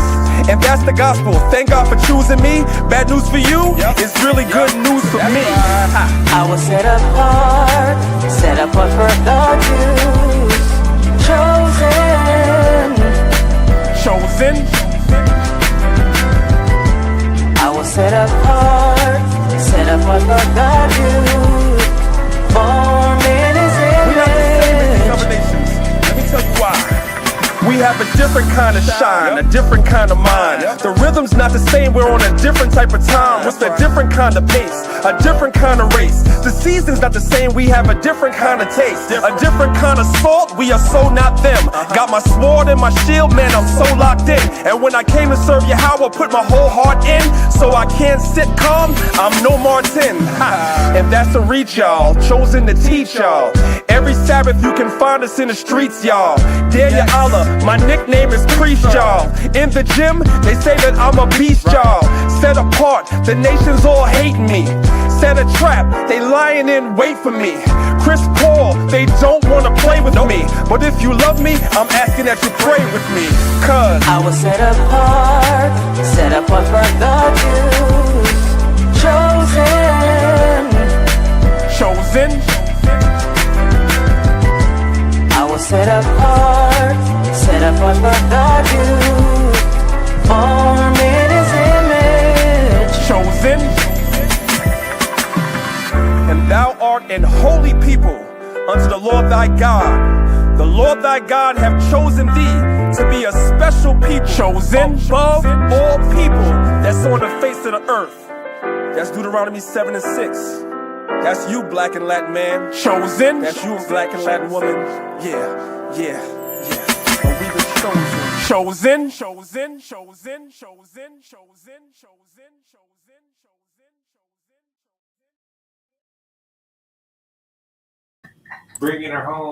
And that's the gospel, thank God for choosing me. Bad news for you, it's really good news for me. I was set apart for God use. Chosen. I was set apart for God use. Formed in His We're not the same as these other image. nations. Let me tell you why. We have a different kind of shine, a different kind of mind. The rhythm's not the same, we're on a different type of time. With a different kind of pace, a different kind of race. The season's not the same, we have a different kind of taste. A different kind of salt, we are so not them. Got my sword and my shield, man, I'm so locked in. And when I came to serve Yahweh, I put my whole heart in. So I can't sit calm, I'm no Martin. And that's a reach, y'all, chosen to teach y'all. Every Sabbath you can find us in the streets, y'all. Dare ya Allah, my nickname is Priest, y'all. In the gym, they say that I'm a beast, y'all. Set apart, the nations all hate me. Set a trap, they lying in wait for me. Chris Paul, they don't wanna play with me. But if you love me, I'm asking that you pray with me. Cause I was set apart for God use. chosen. I was set apart for God use. Formed in His image. Chosen. And thou art an holy people unto the Lord thy God. The Lord thy God have chosen thee to be a special people, chosen above all people that's on the face of the earth. That's Deuteronomy 7:6. That's you, black and Latin man. Chosen. That's you, black and Latin woman. Yeah. And we the chosen. Bringing her home.